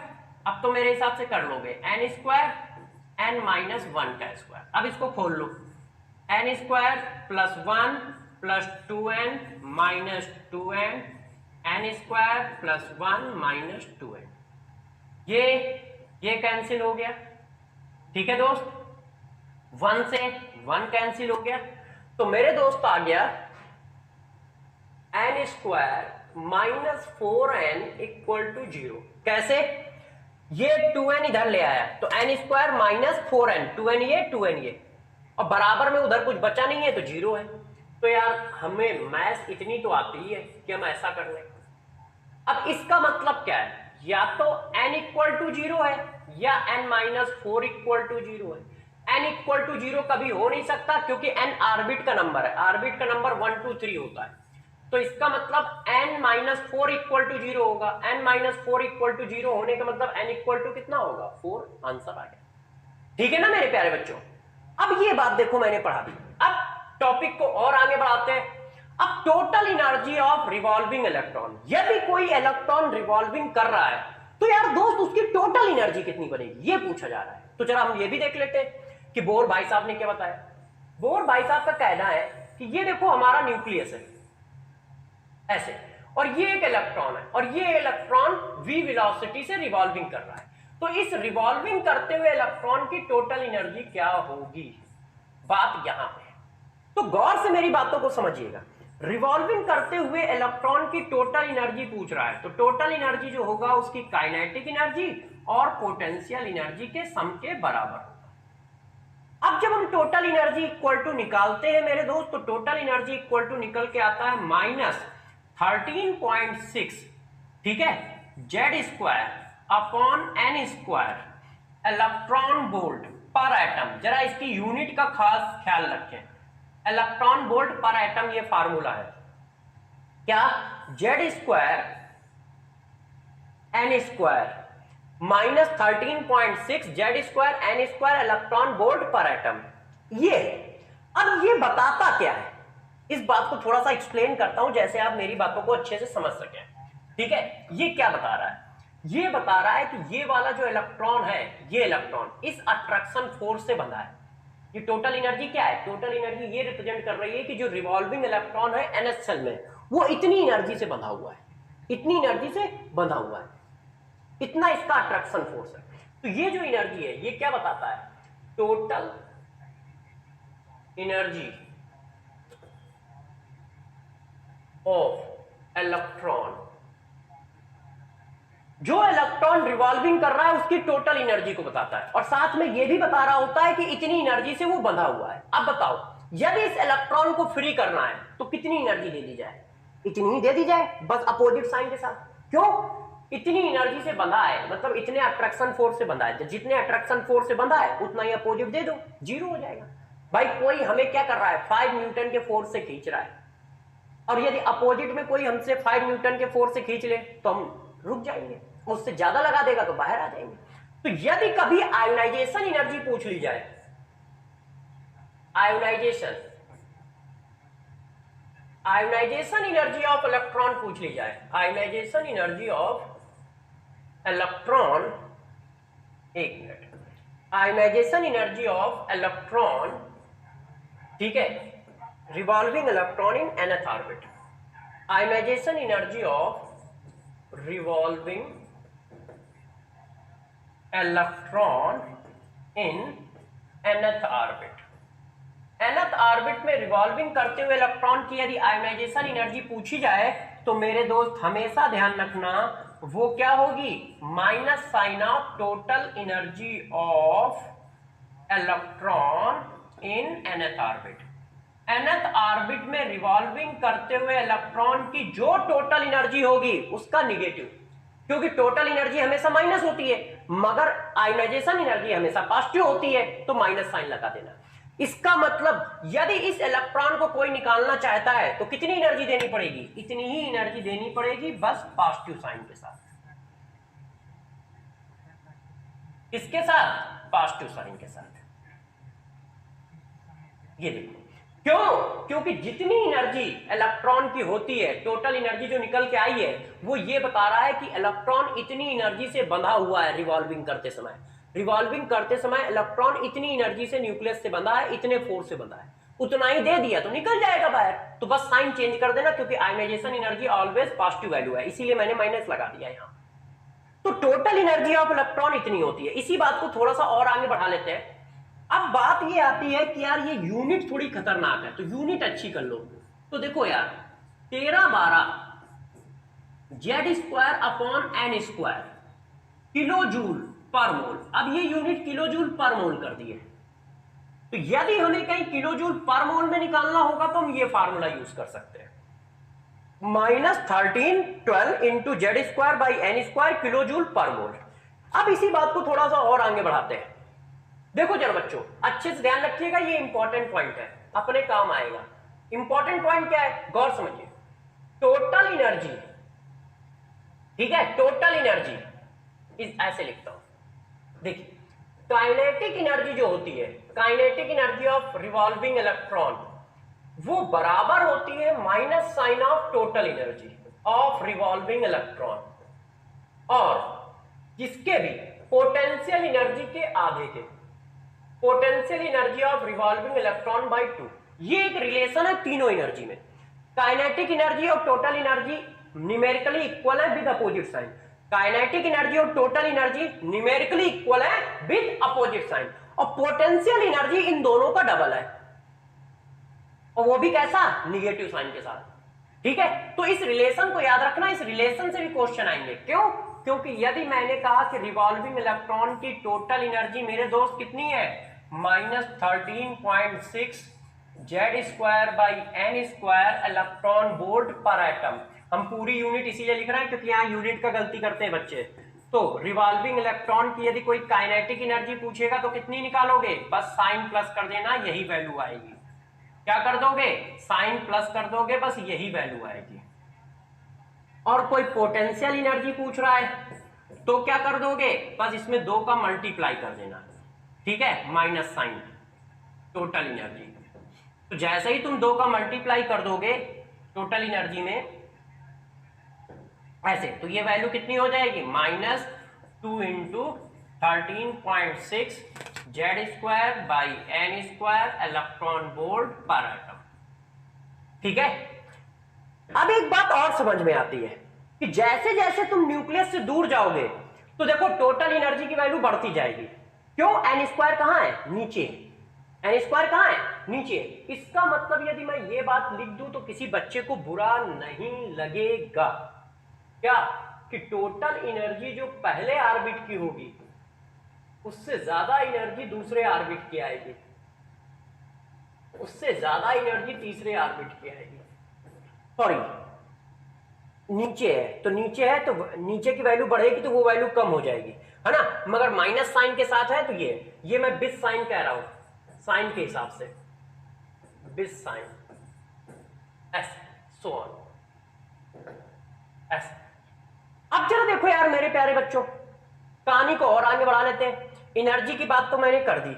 अब तो मेरे हिसाब से कर लोगे n स्क्वायर n-1 का स्क्वायर। अब इसको खोल लो, n square plus 1 plus 2n minus 2n, n square plus 1 minus 2n, ये कैंसिल हो गया, ठीक है दोस्त। 1 से 1 कैंसिल हो गया, तो मेरे दोस्त आ गया n square minus 4n equal to 0। कैसे? ये 2n इधर ले आया तो n square minus 4n, 2n ये, और बराबर में उधर कुछ बचा नहीं है तो 0 है। तो यार हमें मैथ्स इतनी तो आती ही है कि हम ऐसा कर लें। अब इसका मतलब क्या है? या तो n इक्वल टू 0 है या n-4 इक्वल टू 0 है। n इक्वल टू 0 कभी हो नहीं सकता क्योंकि n ऑर्बिट का नंबर है, ऑर्बिट का नंबर 1 2 3 होता है, तो इसका मतलब n-4 इक्वल टू 0 होगा। n-4 इक्वल टू 0 होने का मतलब n इक्वल टू कितना होगा? 4, आंसर आ गया। ठीक है ना मेरे प्यारे बच्चों? अब ये बात देखो मैंने पढ़ा दी, अब टॉपिक को और आगे बढ़ाते हैं। अब total energy of revolving electron, यदि कोई इलेक्ट्रॉन रिवॉल्विंग कर रहा है तो यार दोस्त उसकी टोटल एनर्जी कितनी बनेगी ये पूछा जा रहा है। तो जरा हम ये भी देख लेते हैं कि बोर भाई साहब ने क्या बताया। बोर भाई साहब का कहना है कि ये देखो हमारा न्यूक्लियस है ऐसे, और ये एक इलेक्ट्रॉन है, और ये इलेक्ट्रॉन v वेलोसिटी से रिवॉल्विंग कर रहा है। तो इस रिवॉल्विंग करते हुए इलेक्ट्रॉन की टोटल एनर्जी क्या होगी, बात यहां पे है। तो गौर से मेरी बातों को समझिएगा। रिवॉल्विंग करते हुए इलेक्ट्रॉन की टोटल एनर्जी पूछ रहा है, तो टोटल एनर्जी जो होगा उसकी काइनेटिक एनर्जी और पोटेंशियल एनर्जी के सम के बराबर होगा। अब जब हम टोटल एनर्जी इक्वल टू निकालते हैं मेरे दोस्त, तो टोटल एनर्जी इक्वल टू निकल के आता है -13.6, ठीक है, Z² upon n² electron volt पर एटम। जरा इसकी यूनिट का खास ख्याल रखें, इलेक्ट्रॉन वोल्ट पर एटम ये फार्मूला है क्या, Z² n² -13.6 Z² n² electron volt पर एटम। ये अब ये बताता क्या है, इस बात को थोड़ा सा एक्सप्लेन करता हूं जैसे आप मेरी बातों को अच्छे से समझ सकें, ठीक है। ये क्या बता रहा है, ये बता रहा है कि ये वाला जो इलेक्ट्रॉन है, ये इलेक्ट्रॉन इस अट्रैक्शन फोर्स से बंधा है। ये टोटल एनर्जी क्या है, टोटल एनर्जी ये रिप्रेजेंट कर रही है कि जो रिवॉल्विंग इलेक्ट्रॉन है NH में, वो इतनी एनर्जी से बंधा हुआ है, इतनी एनर्जी से बंधा हुआ है, इतना इसका अट्रैक्शन फोर्स है। तो ये जो एनर्जी है ये क्या बताता है, टोटल एनर्जी ऑफ इलेक्ट्रॉन। जो इलेक्ट्रॉन रिवॉल्विंग कर रहा है उसकी टोटल एनर्जी को बताता है, और साथ में यह भी बता रहा होता है कि इतनी एनर्जी से वो बंधा हुआ है। अब बताओ, यदि इस इलेक्ट्रॉन को फ्री करना है तो कितनी एनर्जी दे दी जाए, इतनी ही दे दी जाए, बस अपोजिट साइन के साथ। क्यों, इतनी एनर्जी से बंधा है, मतलब इतने अट्रैक्शन फोर्स से बंधा है, जितने अट्रैक्शन फोर्स से बंधा है उतना ही अपोजिट दे दो, जीरो हो जाएगा। भाई कोई हमें क्या कर रहा है, 5 न्यूटन के फोर्स से खींच रहा है, और यदि अपोजिट में कोई हमसे 5 न्यूटन के फोर्स से खींच ले तो हम रुक जाएंगे, उससे ज्यादा लगा देगा तो बाहर आ जाएंगे। तो यदि कभी आयोनाइजेशन एनर्जी पूछ ली जाए, आयोनाइजेशन एनर्जी ऑफ इलेक्ट्रॉन पूछ ली जाए, आयोनाइजेशन एनर्जी ऑफ इलेक्ट्रॉन, एक मिनट, आयोनाइजेशन एनर्जी ऑफ इलेक्ट्रॉन, ठीक है, revolving electron in nth orbit, ionisation energy of revolving electron in nth orbit. nth orbit में रिवॉल्विंग करते हुए इलेक्ट्रॉन की यदि आयोनाइजेशन एनर्जी पूछी जाए तो मेरे दोस्त हमेशा ध्यान रखना वो क्या होगी, minus sign of total energy of electron in nth orbit. nth orbit में रिवॉल्विंग करते हुए इलेक्ट्रॉन की जो टोटल एनर्जी होगी उसका निगेटिव, क्योंकि टोटल एनर्जी हमेशा माइनस होती है मगर आयोनाइजेशन एनर्जी हमेशा पॉजिटिव होती है, तो माइनस साइन लगा देना। इसका मतलब यदि इस इलेक्ट्रॉन को कोई निकालना चाहता है तो कितनी एनर्जी देनी पड़ेगी, इतनी ही एनर्जी देनी पड़ेगी, बस पॉजिटिव साइन के साथ, इसके साथ पॉजिटिव साइन के साथ। ये देखो क्यों, क्योंकि जितनी एनर्जी इलेक्ट्रॉन की होती है, टोटल एनर्जी जो निकल के आई है, वो ये बता रहा है कि इलेक्ट्रॉन इतनी एनर्जी से बंधा हुआ है रिवॉल्विंग करते समय। रिवॉल्विंग करते समय इलेक्ट्रॉन इतनी एनर्जी से न्यूक्लियस से बंधा है, इतने फोर्स से बंधा है, उतना ही दे दिया तो निकल जाएगा बाहर। तो बस साइन चेंज कर देना, क्योंकि ionisation energy always positive value है, इसीलिए मैंने माइनस लगा दिया यहां। तो टोटल एनर्जी ऑफ इलेक्ट्रॉन इतनी होती है। इसी बात को थोड़ा सा और आगे बढ़ा लेते हैं। अब बात ये आती है कि यार ये यूनिट थोड़ी खतरनाक है, तो यूनिट अच्छी कर लो। तो देखो यार 1312 Z² upon n² kilo joule पर मोल। अब ये यूनिट किलो जूल पर मोल कर दिए, तो यदि हमें कहीं किलो जूल पर मोल में निकालना होगा तो हम ये फार्मूला यूज कर सकते हैं, -1312 into Z² by n² kilo joule पर मोल। अब इसी बात को थोड़ा सा और आगे बढ़ाते हैं। देखो जरा बच्चों अच्छे से ध्यान रखिएगा, ये इंपॉर्टेंट पॉइंट है, अपने काम आएगा। इंपॉर्टेंट पॉइंट क्या है, गौर समझिए। टोटल एनर्जी, ठीक है, टोटल एनर्जी इस ऐसे लिखता हूं, देखिए काइनेटिक एनर्जी जो होती है, kinetic energy of revolving electron, वो बराबर होती है minus sign of total energy of revolving electron, और जिसके भी पोटेंशियल एनर्जी के आधे के, potential energy of revolving electron by 2। ये एक रिलेशन है तीनों एनर्जी में, काइनेटिक एनर्जी और टोटल एनर्जी न्यूमेरिकली इक्वल है with opposite sign. Kinetic energy और टोटल एनर्जी न्यूमेरिकली इक्वल है विद अपोजिट साइन, और पोटेंशियल एनर्जी इन दोनों का डबल है, और वो भी कैसा, निगेटिव साइन के साथ। ठीक है, तो इस रिलेशन को याद रखना, इस रिलेशन से भी क्वेश्चन आएंगे। क्यों? क्योंकि यदि मैंने कहा कि रिवॉल्विंग इलेक्ट्रॉन की टोटल एनर्जी मेरे दोस्त कितनी है, -13.6 Z²/n² इलेक्ट्रॉन वोल्ट पर एटम। हम पूरी यूनिट इसीलिए लिख रहे हैं क्योंकि यहाँ यूनिट का गलती करते हैं बच्चे। तो रिवॉल्विंग इलेक्ट्रॉन की यदि कोई काइनेटिक एनर्जी पूछेगा तो कितनी निकालोगे, बस साइन प्लस कर देना, यही वैल्यू आएगी। क्या कर दोगे, साइन प्लस कर दोगे, बस यही वैल्यू आएगी। और कोई पोटेंशियल एनर्जी पूछ रहा है तो क्या कर दोगे, बस इसमें 2 का मल्टीप्लाई कर देना, ठीक है, माइनस साइन टोटल एनर्जी। तो जैसे ही तुम 2 का मल्टीप्लाई कर दोगे टोटल एनर्जी में ऐसे, तो ये वैल्यू कितनी हो जाएगी, -2 × 13.6 Z²/n² इलेक्ट्रॉन वोल्ट पर एटम। ठीक है, अब एक बात और समझ में आती है कि जैसे जैसे तुम न्यूक्लियस से दूर जाओगे तो देखो टोटल एनर्जी की वैल्यू बढ़ती जाएगी। क्यों, n² कहां है, नीचे, n² कहां है, नीचे। इसका मतलब यदि मैं ये बात लिख दूं तो किसी बच्चे को बुरा नहीं लगेगा, क्या, कि टोटल एनर्जी जो पहले ऑर्बिट की होगी उससे ज्यादा एनर्जी दूसरे ऑर्बिट की आएगी, उससे ज्यादा एनर्जी तीसरे ऑर्बिट की आएगी। सॉरी, नीचे है तो नीचे है तो नीचे की वैल्यू बढ़ेगी तो वो वैल्यू कम हो जाएगी, है ना। मगर माइनस साइन के साथ है तो ये मैं बिस साइन कह रहा हूं, साइन के हिसाब से बिस साइन ऐसे, सो ऑन ऐसे। अब जरा देखो यार मेरे प्यारे बच्चों, कहानी को और आगे बढ़ा लेते हैं। एनर्जी की बात तो मैंने कर दी,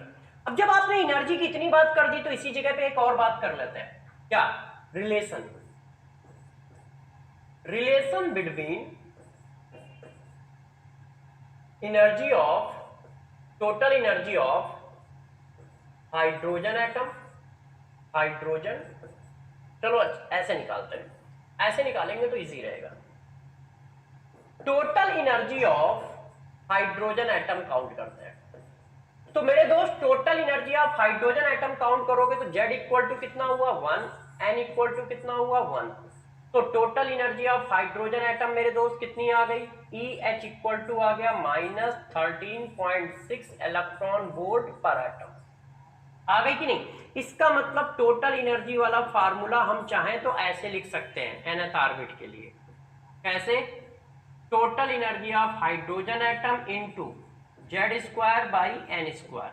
अब जब आपने एनर्जी की इतनी बात कर दी तो इसी जगह पे एक और बात कर लेते हैं, क्या, relation between energy of, total energy of hydrogen atom, hydrogen, चलो ऐसे निकालते हैं, ऐसे निकालेंगे तो इजी रहेगा। Total energy of hydrogen atom count करते हैं। तो मेरे दोस्त total energy of hydrogen atom count करोगे तो Z इक्वल टू कितना हुआ 1, N इक्वल टू कितना हुआ 1। तो total energy of hydrogen atom मेरे दोस्त कितनी आ गई, EH इक्वल टू आ गया -13.6 इलेक्ट्रॉन वोल्ट पर एटम। आ गई कि नहीं। इसका मतलब टोटल एनर्जी वाला फार्मूला हम चाहें तो ऐसे लिख सकते हैं nth ऑर्बिट के लिए, कैसे, total energy of hydrogen atom into Z²/n²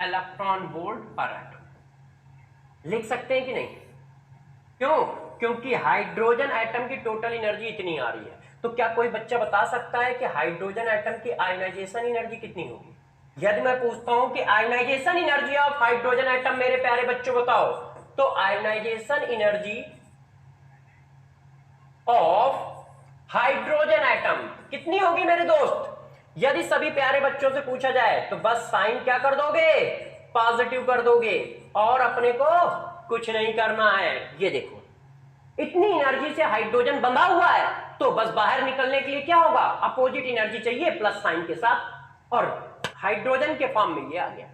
electron volt पर एटम लिख सकते हैं कि नहीं। क्यों, क्योंकि हाइड्रोजन एटम की टोटल एनर्जी इतनी आ रही है। तो क्या कोई बच्चा बता सकता है कि हाइड्रोजन एटम की आयोनाइजेशन एनर्जी कितनी होगी। यदि मैं पूछता हूं कि ionization energy of hydrogen atom मेरे प्यारे बच्चों बताओ, तो ionization energy of hydrogen atom कितनी होगी मेरे दोस्त। यदि सभी प्यारे बच्चों से पूछा जाए तो बस साइन क्या कर दोगे, पॉजिटिव कर दोगे, और अपने को कुछ नहीं करना है। ये देखो इतनी एनर्जी से हाइड्रोजन बंधा हुआ है, तो बस बाहर निकलने के लिए क्या होगा, अपोजिट एनर्जी चाहिए प्लस साइन के साथ, और हाइड्रोजन के फॉर्म में ये आ गया।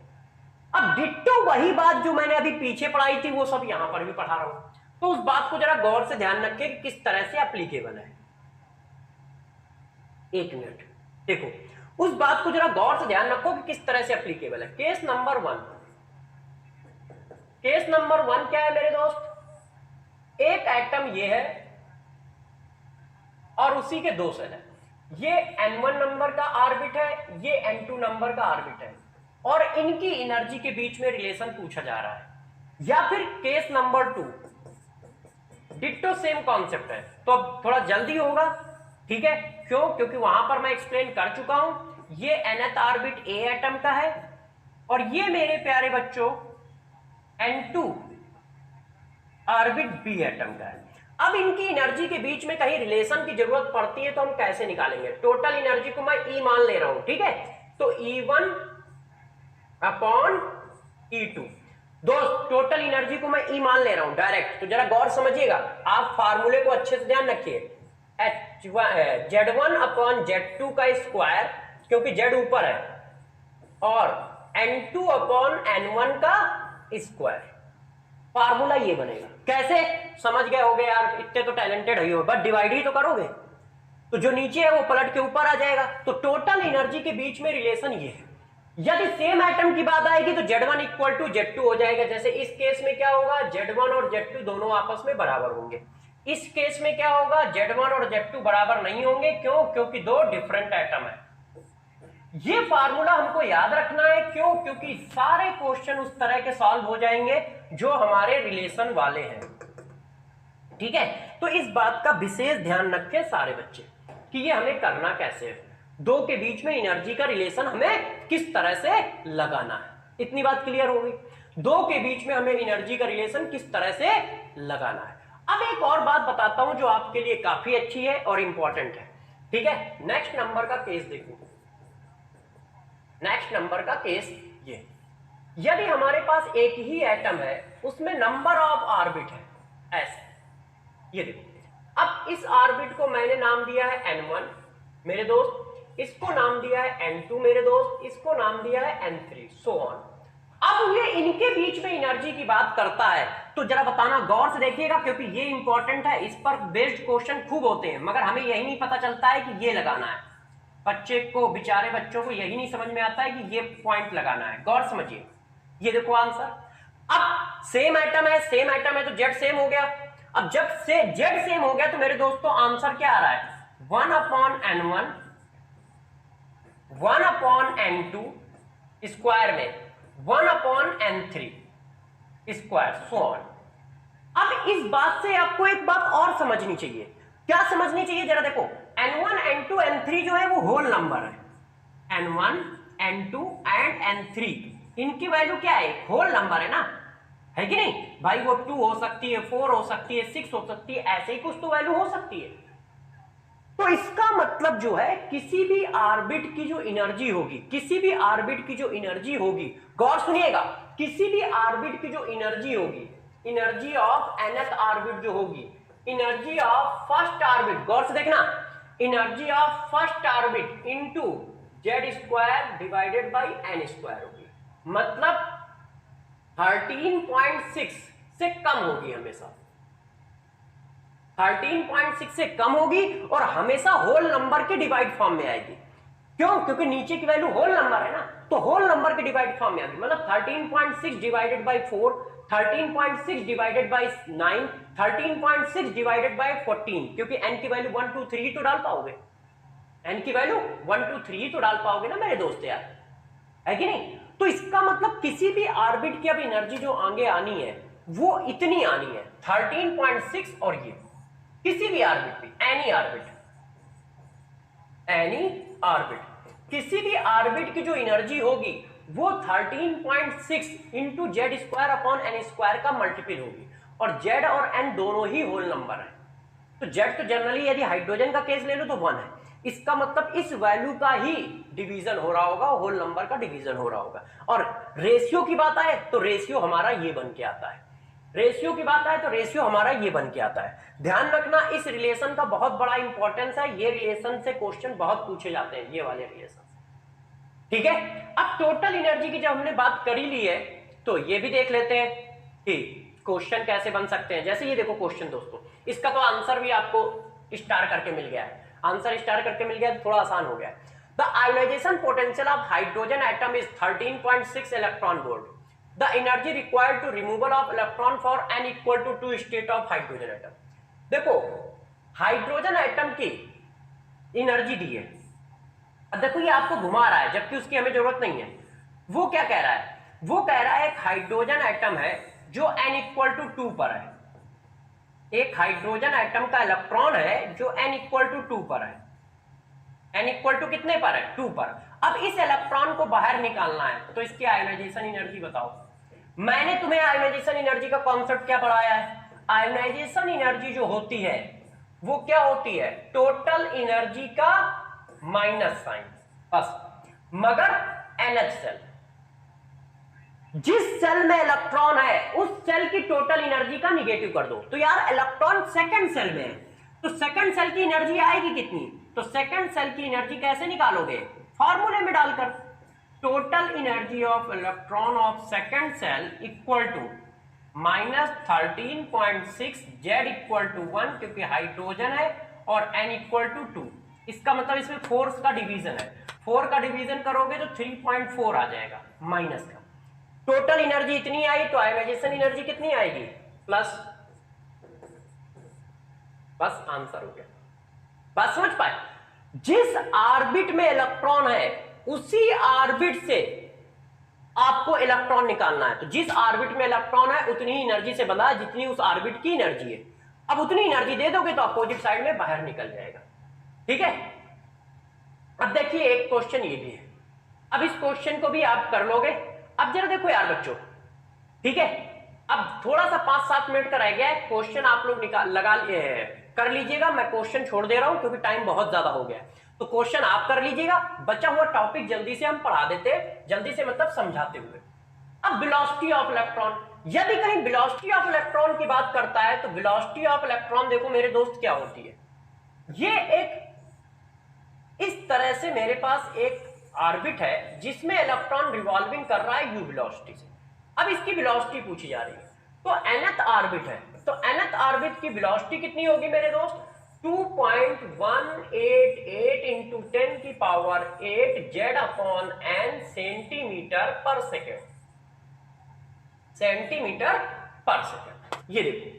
अब डिट्टो वही बात जो मैंने अभी पीछे पढ़ाई थी वो सब यहां पर भी पढ़ा रहा हूं। तो उस बात को जरा गौर से ध्यान रखें कि किस तरह से एप्लीकेबल है। एक मिनट देखो, उस बात को जरा गौर से ध्यान रखो कि किस तरह से एप्लीकेबल है। केस नंबर 1, केस नंबर 1 क्या है मेरे दोस्त, एक एटम ये है और उसी के 2 सेल है। ये N1 नंबर का ऑर्बिट है, ये N2 नंबर का ऑर्बिट है, और इनकी एनर्जी के बीच में रिलेशन पूछा जा रहा है। या फिर case number 2, ditto same concept है, तो अब थोड़ा जल्दी होगा, ठीक है। क्यों, क्योंकि वहां पर मैं एक्सप्लेन कर चुका हूं। ये nth ऑर्बिट A एटम का है और ये मेरे प्यारे बच्चों N2 ऑर्बिट B एटम का है। अब इनकी एनर्जी के बीच में कहीं रिलेशन की जरूरत पड़ती है तो हम कैसे निकालेंगे। टोटल एनर्जी को मैं E मान ले रहा हूं, ठीक है, तो E1 अपॉन E2। दोस्त टोटल एनर्जी को मैं E मान ले रहा हूं डायरेक्ट, तो जरा गौर समझिएगा, आप फार्मूले को अच्छे से ध्यान रखिए। Z1 अपॉन Z2 का स्क्वायर, क्योंकि Z ऊपर है, और N2 अपॉन N1 का स्क्वायर। फार्मूला ये बनेगा। कैसे, समझ गए होगे यार, इतने तो टैलेंटेड ही हो, बट डिवाइड ही तो करोगे, तो जो नीचे है वो पलट के ऊपर आ जाएगा। तो टोटल एनर्जी के बीच में रिलेशन ये है। यदि सेम एटम की बात आएगी तो Z1 इक्वल टू Z2 हो जाएगा। जैसे इस केस में क्या होगा, Z1 और Z2 दोनों आपस में बराबर होंगे। इस केस में क्या होगा, Z1 और Z2 बराबर नहीं होंगे। क्यों? क्योंकि दो डिफरेंट एटम है। ये फार्मूला हमको याद रखना है। क्यों? क्योंकि सारे क्वेश्चन उस तरह के सॉल्व हो जाएंगे जो हमारे रिलेशन वाले हैं। ठीक है, तो इस बात का विशेष ध्यान रखें सारे बच्चे कि ये हमें करना कैसे है, दो के बीच में एनर्जी का रिलेशन हमें किस तरह से लगाना है। इतनी बात क्लियर हो गई। दो के बीच में हमें एनर्जी का रिलेशन किस तरह से लगाना है। अब एक और बात बताता हूं जो आपके लिए काफी अच्छी है और इंपॉर्टेंट है। ठीक है, नेक्स्ट नंबर का केस देखो। नेक्स्ट नंबर का केस ये, यदि हमारे पास एक ही एटम है, उसमें नंबर ऑफ ऑर्बिट है ऐसे, ये देखो। अब इस ऑर्बिट को मैंने नाम दिया है N1 मेरे दोस्त, इसको नाम दिया है N2 मेरे दोस्त, इसको नाम दिया है N3, सो ऑन। अब ये इनके बीच में एनर्जी की बात करता है, तो जरा बताना, गौर से देखिएगा, क्योंकि ये इंपॉर्टेंट है। इस पर बेस्ड क्वेश्चन खूब होते हैं, मगर हमें यही नहीं पता चलता है कि ये लगाना है। बच्चे को, बेचारे बच्चों को यही नहीं समझ में आता है कि ये पॉइंट लगाना है। गौर समझिए, ये देखो आंसर। अब सेम एटम है, सेम एटम है तो जेड सेम हो गया। अब जब से जेड सेम हो गया तो मेरे दोस्तों आंसर क्या आ रहा है, 1 upon N1 1 upon N2 square में 1 upon N3 square, so on. अब इस बात से आपको एक बात और समझनी चाहिए। क्या समझनी चाहिए, जरा देखो। N1 N2 N3 जो है वो होल नंबर है। N1 N2 एंड N3 इनकी वैल्यू क्या है, होल नंबर है ना, है कि नहीं भाई। वो 2 हो सकती है, 4 हो सकती है, 6 हो सकती है, ऐसे ही कुछ तो वैल्यू हो सकती है। तो इसका मतलब जो है, किसी भी ऑर्बिट की जो एनर्जी होगी, किसी भी ऑर्बिट की जो एनर्जी होगी, गौर सुनिएगा, किसी भी ऑर्बिट की जो एनर्जी होगी, एनर्जी ऑफ nth ऑर्बिट जो होगी, एनर्जी ऑफ फर्स्ट ऑर्बिट, गौर से देखना, energy of first orbit into Z square divided by N square होगी। मतलब 13.6 से कम होगी, हमेशा 13.6 से कम होगी और हमेशा होल नंबर के डिवाइड फॉर्म में आएगी। क्यों? क्योंकि नीचे की वैल्यू होल नंबर है ना, तो होल नंबर के डिवाइड फॉर्म में आएगी। मतलब 13.6 divided by 4, 13.6 divided by 9, 13.6 divided by 14, क्योंकि n की वैल्यू 1 2 3 तो डाल पाओगे, n की वैल्यू 1 2 3 तो डाल पाओगे ना मेरे दोस्त यार, है कि नहीं। तो इसका मतलब किसी भी ऑर्बिट की अब एनर्जी जो आगे आनी है वो इतनी आनी है 13.6, और ये किसी भी ऑर्बिट पे, एनी ऑर्बिट, एनी ऑर्बिट, किसी भी ऑर्बिट की जो एनर्जी होगी वो 13.6 into Z square upon N square का मल्टीपल होगी, और जेड और एन दोनों ही होल नंबर है। तो जेड तो जनरली यदि हाइड्रोजन का केस ले लो तो 1 है, इसका मतलब इस वैल्यू का ही डिवीजन हो रहा होगा, होल नंबर का डिवीजन हो रहा होगा। और रेशियो की बात आए तो रेशियो हमारा ये बन के आता है, रेशियो की बात आए तो रेशियो हमारा ये बन के आता है। ध्यान रखना, इस रिलेशन का बहुत बड़ा इंपॉर्टेंस है, ये रिलेशन से क्वेश्चन बहुत पूछे जाते हैं, ये वाले रिलेशन। ठीक है, अब टोटल एनर्जी की जब हमने बात करी ली है तो ये भी देख लेते हैं कि क्वेश्चन कैसे बन सकते हैं। जैसे ये देखो क्वेश्चन दोस्तों, इसका तो आंसर भी आपको स्टार करके मिल गया है, आंसर स्टार करके मिल गया तो थोड़ा आसान हो गया। The ionization potential of hydrogen atom is 13.6 electron volt. The energy required to removal of electron for n equal to 2 state of hydrogen atom. देखो हाइड्रोजन एटम की एनर्जी दी है, अब देखो ये आपको घुमा रहा है जबकि उसकी हमें जरूरत नहीं है। वो क्या कह रहा है, वो कह रहा है एक हाइड्रोजन एटम है जो n इक्वल टू 2 पर है, एक हाइड्रोजन एटम का इलेक्ट्रॉन है जो n इक्वल टू 2 पर है, n इक्वल टू कितने पर है, 2 पर। अब इस इलेक्ट्रॉन को बाहर निकालना है तो इसकी आयोनाइजेशन एनर्जी बताओ। मैंने तुम्हें आयोनाइजेशन एनर्जी का कॉन्सेप्ट क्या पढ़ाया है, आयोनाइजेशन एनर्जी जो होती है वो क्या होती है, टोटल एनर्जी का माइनस साइन बस। मगर NH सेल, जिस सेल में इलेक्ट्रॉन है उस सेल की टोटल एनर्जी का निगेटिव कर दो। तो यार इलेक्ट्रॉन सेकंड सेल में है, तो सेकंड सेल की एनर्जी आएगी कितनी? तो सेकंड सेल की एनर्जी कैसे निकालोगे? फॉर्मूले में डालकर। Total energy of electron of second shell equal to -13.6 Z equal to 1, क्योंकि हाइड्रोजन है, और n इक्वल टू 2। इसका मतलब इसमें फोर्स का डिवीजन है, 4 का डिवीजन करोगे तो 3.4 आ जाएगा माइनस का। टोटल एनर्जी इतनी आई, तो आयोनाइजेशन एनर्जी कितनी आएगी? प्लस। बस आंसर हो गया। बात समझ पाए? जिस ऑर्बिट में इलेक्ट्रॉन है उसी ऑर्बिट से आपको इलेक्ट्रॉन निकालना है। तो जिस ऑर्बिट में इलेक्ट्रॉन है उतनी ही एनर्जी से बंधा है जितनी उस ऑर्बिट की एनर्जी है। अब उतनी एनर्जी दे दोगे तो अपोजिट साइड में बाहर निकल जाएगा। ठीक है, अब देखिए एक क्वेश्चन ये भी है। अब इस क्वेश्चन को भी आप कर लोगे। अब जरा देखो यार बच्चों, ठीक है, अब थोड़ा सा 5-7 मिनट का रह गया है। क्वेश्चन आप लोग कर लीजिएगा। मैं क्वेश्चन छोड़ दे रहा हूं क्योंकि टाइम बहुत ज्यादा हो गया है। तो क्वेश्चन आप कर लीजिएगा, बचा हुआ टॉपिक जल्दी से हम पढ़ा देते हैं, जल्दी से मतलब समझाते हुए। अब वेलोसिटी ऑफ इलेक्ट्रॉन, यदि कहीं वेलोसिटी ऑफ इलेक्ट्रॉन की बात करता है तो वेलोसिटी ऑफ इलेक्ट्रॉन देखो मेरे दोस्त क्या होती है। ये एक इस तरह से मेरे पास एक ऑर्बिट है जिसमें इलेक्ट्रॉन रिवॉल्विंग कर रहा है यू वेलोसिटी से। अब इसकी वेलोसिटी पूछी जा रही है। तो nth ऑर्बिट है, तो nth ऑर्बिट की वेलोसिटी कितनी होगी मेरे दोस्त? 2.188 इंटू 10 की power 8 Z upon N centimetre per second. Centimetre per second. ये देखो,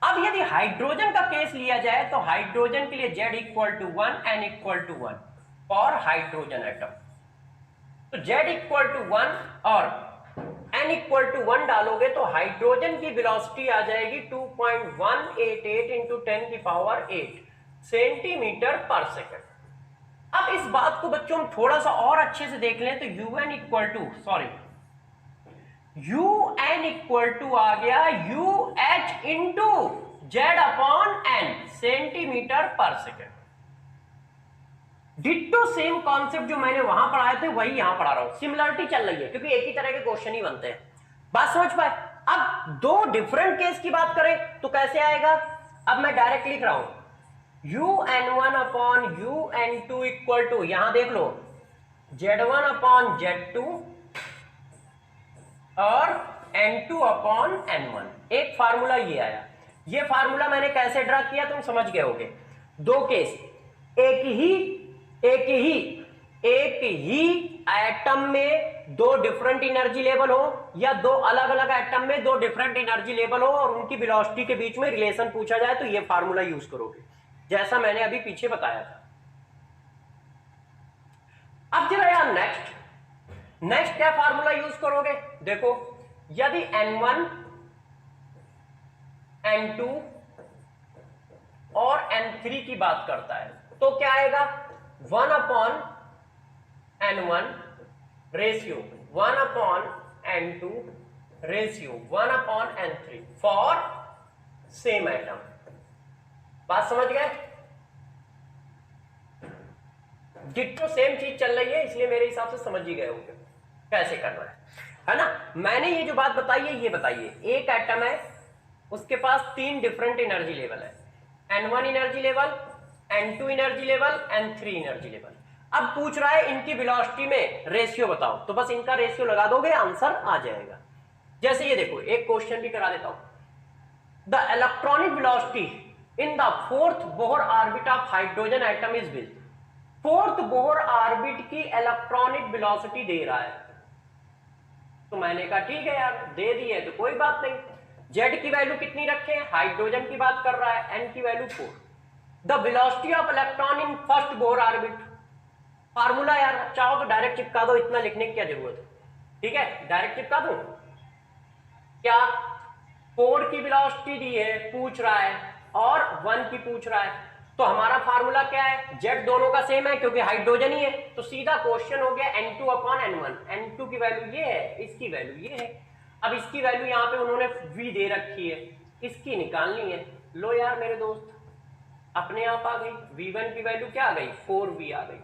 अब यदि हाइड्रोजन का केस लिया जाए तो हाइड्रोजन के लिए z equal to 1, n equal to 1 for hydrogen atom. तो z इक्वल टू 1 और n इक्वल टू 1 डालोगे तो हाइड्रोजन की वेलोसिटी आ जाएगी 2.188 इंटू 10 की पावर 8 सेंटीमीटर पर सेकेंड। अब इस बात को बच्चों हम थोड़ा सा और अच्छे से देख लें तो un equal to un equal to आ गया uh into Z upon N centimetre per second. Ditto same concept जो मैंने वहां पढ़ाए थे वही यहां पढ़ा रहा हूं। सिमिलरिटी चल रही है क्योंकि एक ही तरह के क्वेश्चन ही बनते हैं। बात समझ पाए? अब दो डिफरेंट केस की बात करें तो कैसे आएगा? अब मैं डायरेक्ट लिख रहा हूं un1 upon un2 equal to, यहां देख लो, z1 अपॉन z2 और n2 अपॉन n1। एक फार्मूला ये आया। ये फार्मूला मैंने कैसे ड्रा किया तुम समझ गए होगे। दो केस, एक ही एटम में दो डिफरेंट एनर्जी लेवल हो या दो अलग अलग एटम में दो डिफरेंट एनर्जी लेवल हो और उनकी वेलोसिटी के बीच में रिलेशन पूछा जाए तो ये फार्मूला यूज करोगे जैसा मैंने अभी पीछे बताया था। अब जरा यार नेक्स्ट क्या फार्मूला यूज करोगे? देखो, यदि n1 n2 और n3 की बात करता है तो क्या आएगा? 1 upon n1 ratio 1 upon n2 ratio 1 upon n3 for same atom. बात समझ गए? डिट्टो सेम चीज चल रही है इसलिए मेरे हिसाब से समझ ही गए होंगे कैसे करना है ना? मैंने ये जो बात बताई है ये बताइए, एक एटम है उसके पास 3 डिफरेंट एनर्जी लेवल है, n1 energy level, n2 energy level, n3 energy level. अब पूछ रहा है इनकी वेलोसिटी में रेशियो बताओ, तो बस इनका रेशियो लगा दोगे आंसर आ जाएगा। जैसे ये देखो, एक क्वेश्चन भी करा देता हूं। The electronic velocity in the fourth Bohr orbit of hydrogen atom is with. Fourth Bohr orbit की इलेक्ट्रॉनिक वेलोसिटी दे रहा है। तो मैंने कहा ठीक है यार, दे दी है तो कोई बात नहीं। जेड की वैल्यू कितनी रखे? हाइड्रोजन की बात कर रहा है, एन की value 4। The velocity of electron in first Bohr orbit. Formula यार चाहो तो डायरेक्ट चिपका दो, इतना लिखने की क्या जरूरत है? ठीक है, डायरेक्ट चिपका दो। क्या 4 की वेलोसिटी दी है पूछ रहा है और 1 की पूछ रहा है, तो हमारा फार्मूला क्या है? जेड दोनों का सेम है क्योंकि हाइड्रोजन ही है, तो सीधा क्वेश्चन हो गया n2 अपॉन n1। n2 की वैल्यू ये है, इसकी वैल्यू ये है। अब इसकी वैल्यू यहाँ पे उन्होंने v दे रखी है, इसकी निकालनी है। लो यार मेरे दोस्त, अपने आप आ गई। v1 की वैल्यू क्या आ गई? 4v आ गई।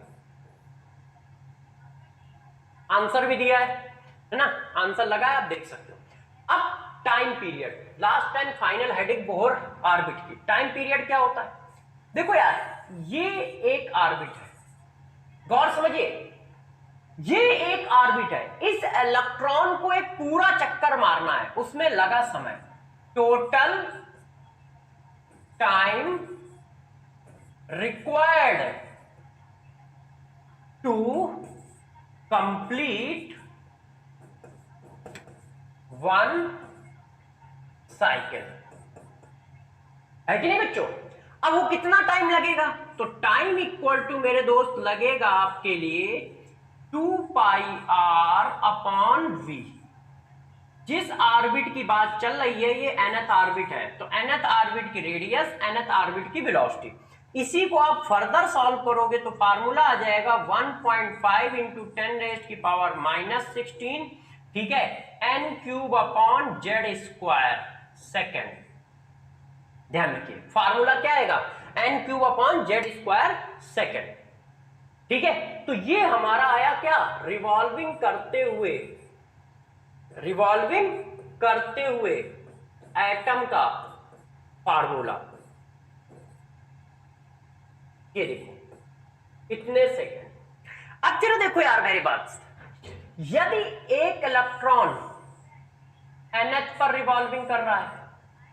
आंसर भी दिया है ना? आंसर लगा है, आप देख सकते हो। अब time period, last and final heading Bohr orbit की टाइम पीरियड क्या होता है? देखो यार, ये एक ऑर्बिट है, गौर समझिए, ये एक ऑर्बिट है, इस इलेक्ट्रॉन को एक पूरा चक्कर मारना है, उसमें लगा समय, total time required to complete one cycle, है कि नहीं बच्चों। अब वो कितना टाइम लगेगा, तो टाइम इक्वल टू मेरे दोस्त लगेगा आपके लिए 2πr अपॉन v। जिस ऑर्बिट की बात चल रही है ये nth ऑर्बिट है, तो nth ऑर्बिट की रेडियस, nth ऑर्बिट की वेलोसिटी, इसी को आप फर्दर सॉल्व करोगे तो फार्मूला आ जाएगा 1.5 इंटू 10⁻⁻16, ठीक है, n cube upon Z square second. ध्यान रखिए फार्मूला क्या आएगा, n cube upon Z square second, ठीक है। तो ये हमारा आया क्या, रिवॉल्विंग करते हुए एटम का फार्मूला। ये देखो इतने सेकेंड। अब जरा देखो यार मेरी बात, यदि एक इलेक्ट्रॉन nth पर रिवॉल्विंग कर रहा है,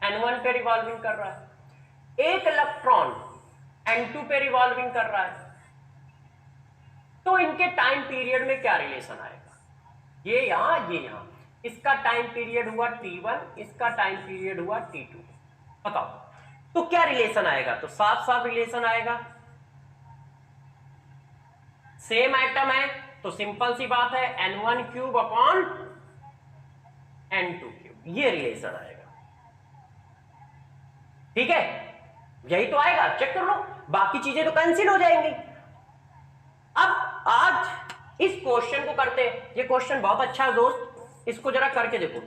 n1 पे रिवॉल्विंग कर रहा है, एक इलेक्ट्रॉन n2 पे रिवॉल्विंग कर रहा है, तो इनके टाइम पीरियड में क्या रिलेशन आएगा, ये यहां, इसका टाइम पीरियड हुआ t1, इसका टाइम पीरियड हुआ t2, बताओ तो क्या रिलेशन आएगा, तो साफ साफ रिलेशन आएगा, सेम एटम है तो सिंपल सी बात है n1 cube upon n2 cube, ये रिलेशन आएगा, ठीक है, यही तो आएगा, चेक कर लो, बाकी चीजें तो कैंसिल हो जाएंगी। अब आज इस क्वेश्चन को करते हैं, ये क्वेश्चन बहुत अच्छा है दोस्त, इसको जरा करके देखो,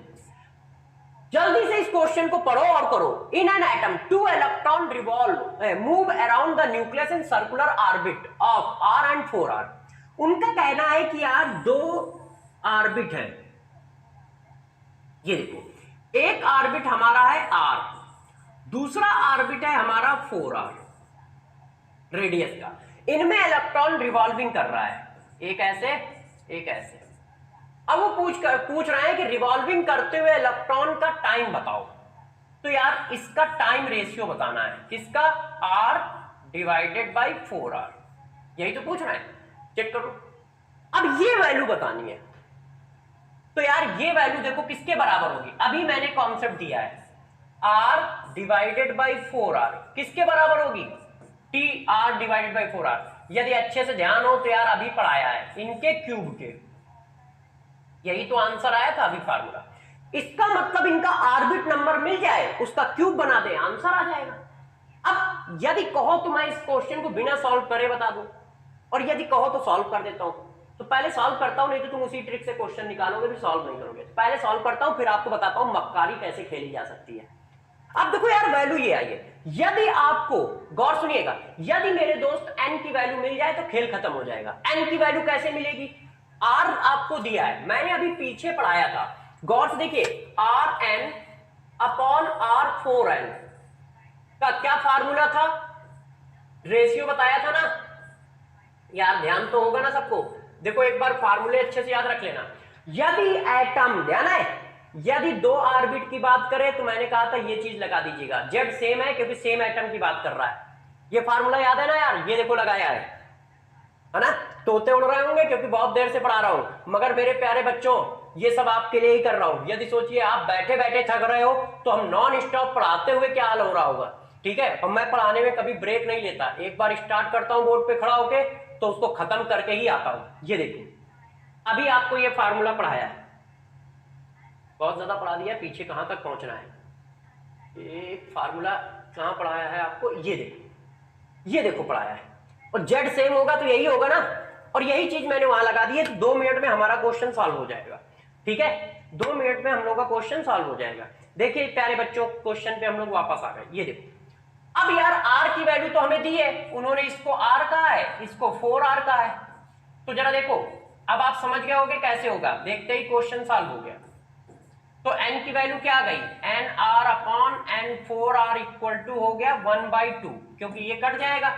जल्दी से इस क्वेश्चन को पढ़ो और करो। In an atom 2 electron revolve move around the nucleus in circular orbit of r and 4r। उनका कहना है कि यार 2 ऑर्बिट है, ये देखो एक ऑर्बिट हमारा है r, दूसरा ऑर्बिट है हमारा 4r रेडियस का, इनमें इलेक्ट्रॉन रिवॉल्विंग कर रहा है, एक ऐसे एक ऐसे। अब वो पूछ रहे हैं कि रिवॉल्विंग करते हुए इलेक्ट्रॉन का टाइम बताओ, तो यार इसका टाइम रेशियो बताना है, किसका, r डिवाइडेड बाई 4r, यही तो पूछ रहे हैं, चेक करो। अब ये वैल्यू बतानी है, तो यार ये वैल्यू देखो किसके बराबर होगी, अभी मैंने कॉन्सेप्ट दिया है, r डिवाइडेड बाई 4r किसके बराबर होगी, tr डिवाइडेड बाई 4r। यदि अच्छे से ध्यान हो तो यार अभी पढ़ाया है, इनके क्यूब के, यही तो आंसर आया था अभी फार्मूला। इसका मतलब इनका ऑर्बिट नंबर मिल जाए, उसका क्यूब बना दे, आंसर आ जाएगा। अब यदि कहो तो मैं इस क्वेश्चन को बिना सॉल्व करे बता दूं, और यदि कहो तो सॉल्व कर देता हूं, तो पहले सॉल्व करता हूं, नहीं तो तुम उसी ट्रिक से क्वेश्चन निकालोगे फिर सॉल्व नहीं करोगे। पहले सॉल्व करता हूं फिर आपको बताता हूं मक्कारी कैसे खेली जा सकती है। अब देखो यार वैल्यू ये आई है, यदि आपको, गौर सुनिएगा, यदि मेरे दोस्त n की वैल्यू मिल जाए तो खेल खत्म हो जाएगा। n की वैल्यू कैसे मिलेगी, r आपको दिया है, मैंने अभी पीछे पढ़ाया था, गौर से देखिए, rn अपॉन r4n का क्या फार्मूला था, रेशियो बताया था ना यार, ध्यान तो होगा ना सबको। देखो एक बार फार्मूले अच्छे से याद रख लेना। यदि एटम, ध्यान है, यदि 2 ऑर्बिट की बात करें तो मैंने कहा था ये चीज लगा दीजिएगा, जेड सेम है क्योंकि सेम एटम की बात कर रहा है। ये फार्मूला याद है ना यार, ये देखो लगाया है ना, तोते उड़ रहे होंगे क्योंकि बहुत देर से पढ़ा रहा हूं, मगर मेरे प्यारे बच्चों ये सब आपके लिए ही कर रहा हूं। यदि सोचिए आप बैठे बैठे थक रहे हो तो हम नॉन स्टॉप पढ़ाते हुए क्या हाल हो रहा होगा, ठीक है। और मैं पढ़ाने में कभी ब्रेक नहीं लेता, एक बार स्टार्ट करता हूं बोर्ड पे खड़ा होके तो उसको खत्म करके ही आता हूं। ये देखो अभी आपको ये फार्मूला पढ़ाया है, बहुत ज्यादा पढ़ा दिया, पीछे कहां तक पहुंचना है, एक फार्मूला कहां पढ़ाया है आपको, ये देखो पढ़ाया है, और जेड सेम होगा तो यही होगा ना, और यही चीज मैंने वहां लगा दी है। 2 मिनट में हमारा क्वेश्चन सॉल्व हो जाएगा, ठीक है, 2 मिनट में हम लोग का क्वेश्चन सॉल्व हो जाएगा। देखिए प्यारे बच्चों क्वेश्चन पे हम लोग वापस आ गए। ये देखो अब यार r की वैल्यू तो हमें दी है, उन्होंने इसको r कहा है, इसको 4r कहा है, तो जरा देखो अब आप समझ गए होगे कैसे होगा, देखते ही क्वेश्चन सॉल्व हो गया। तो n की वैल्यू क्या आ गई, N R upon N 4r equal to हो गया 1/2, क्योंकि ये कट जाएगा,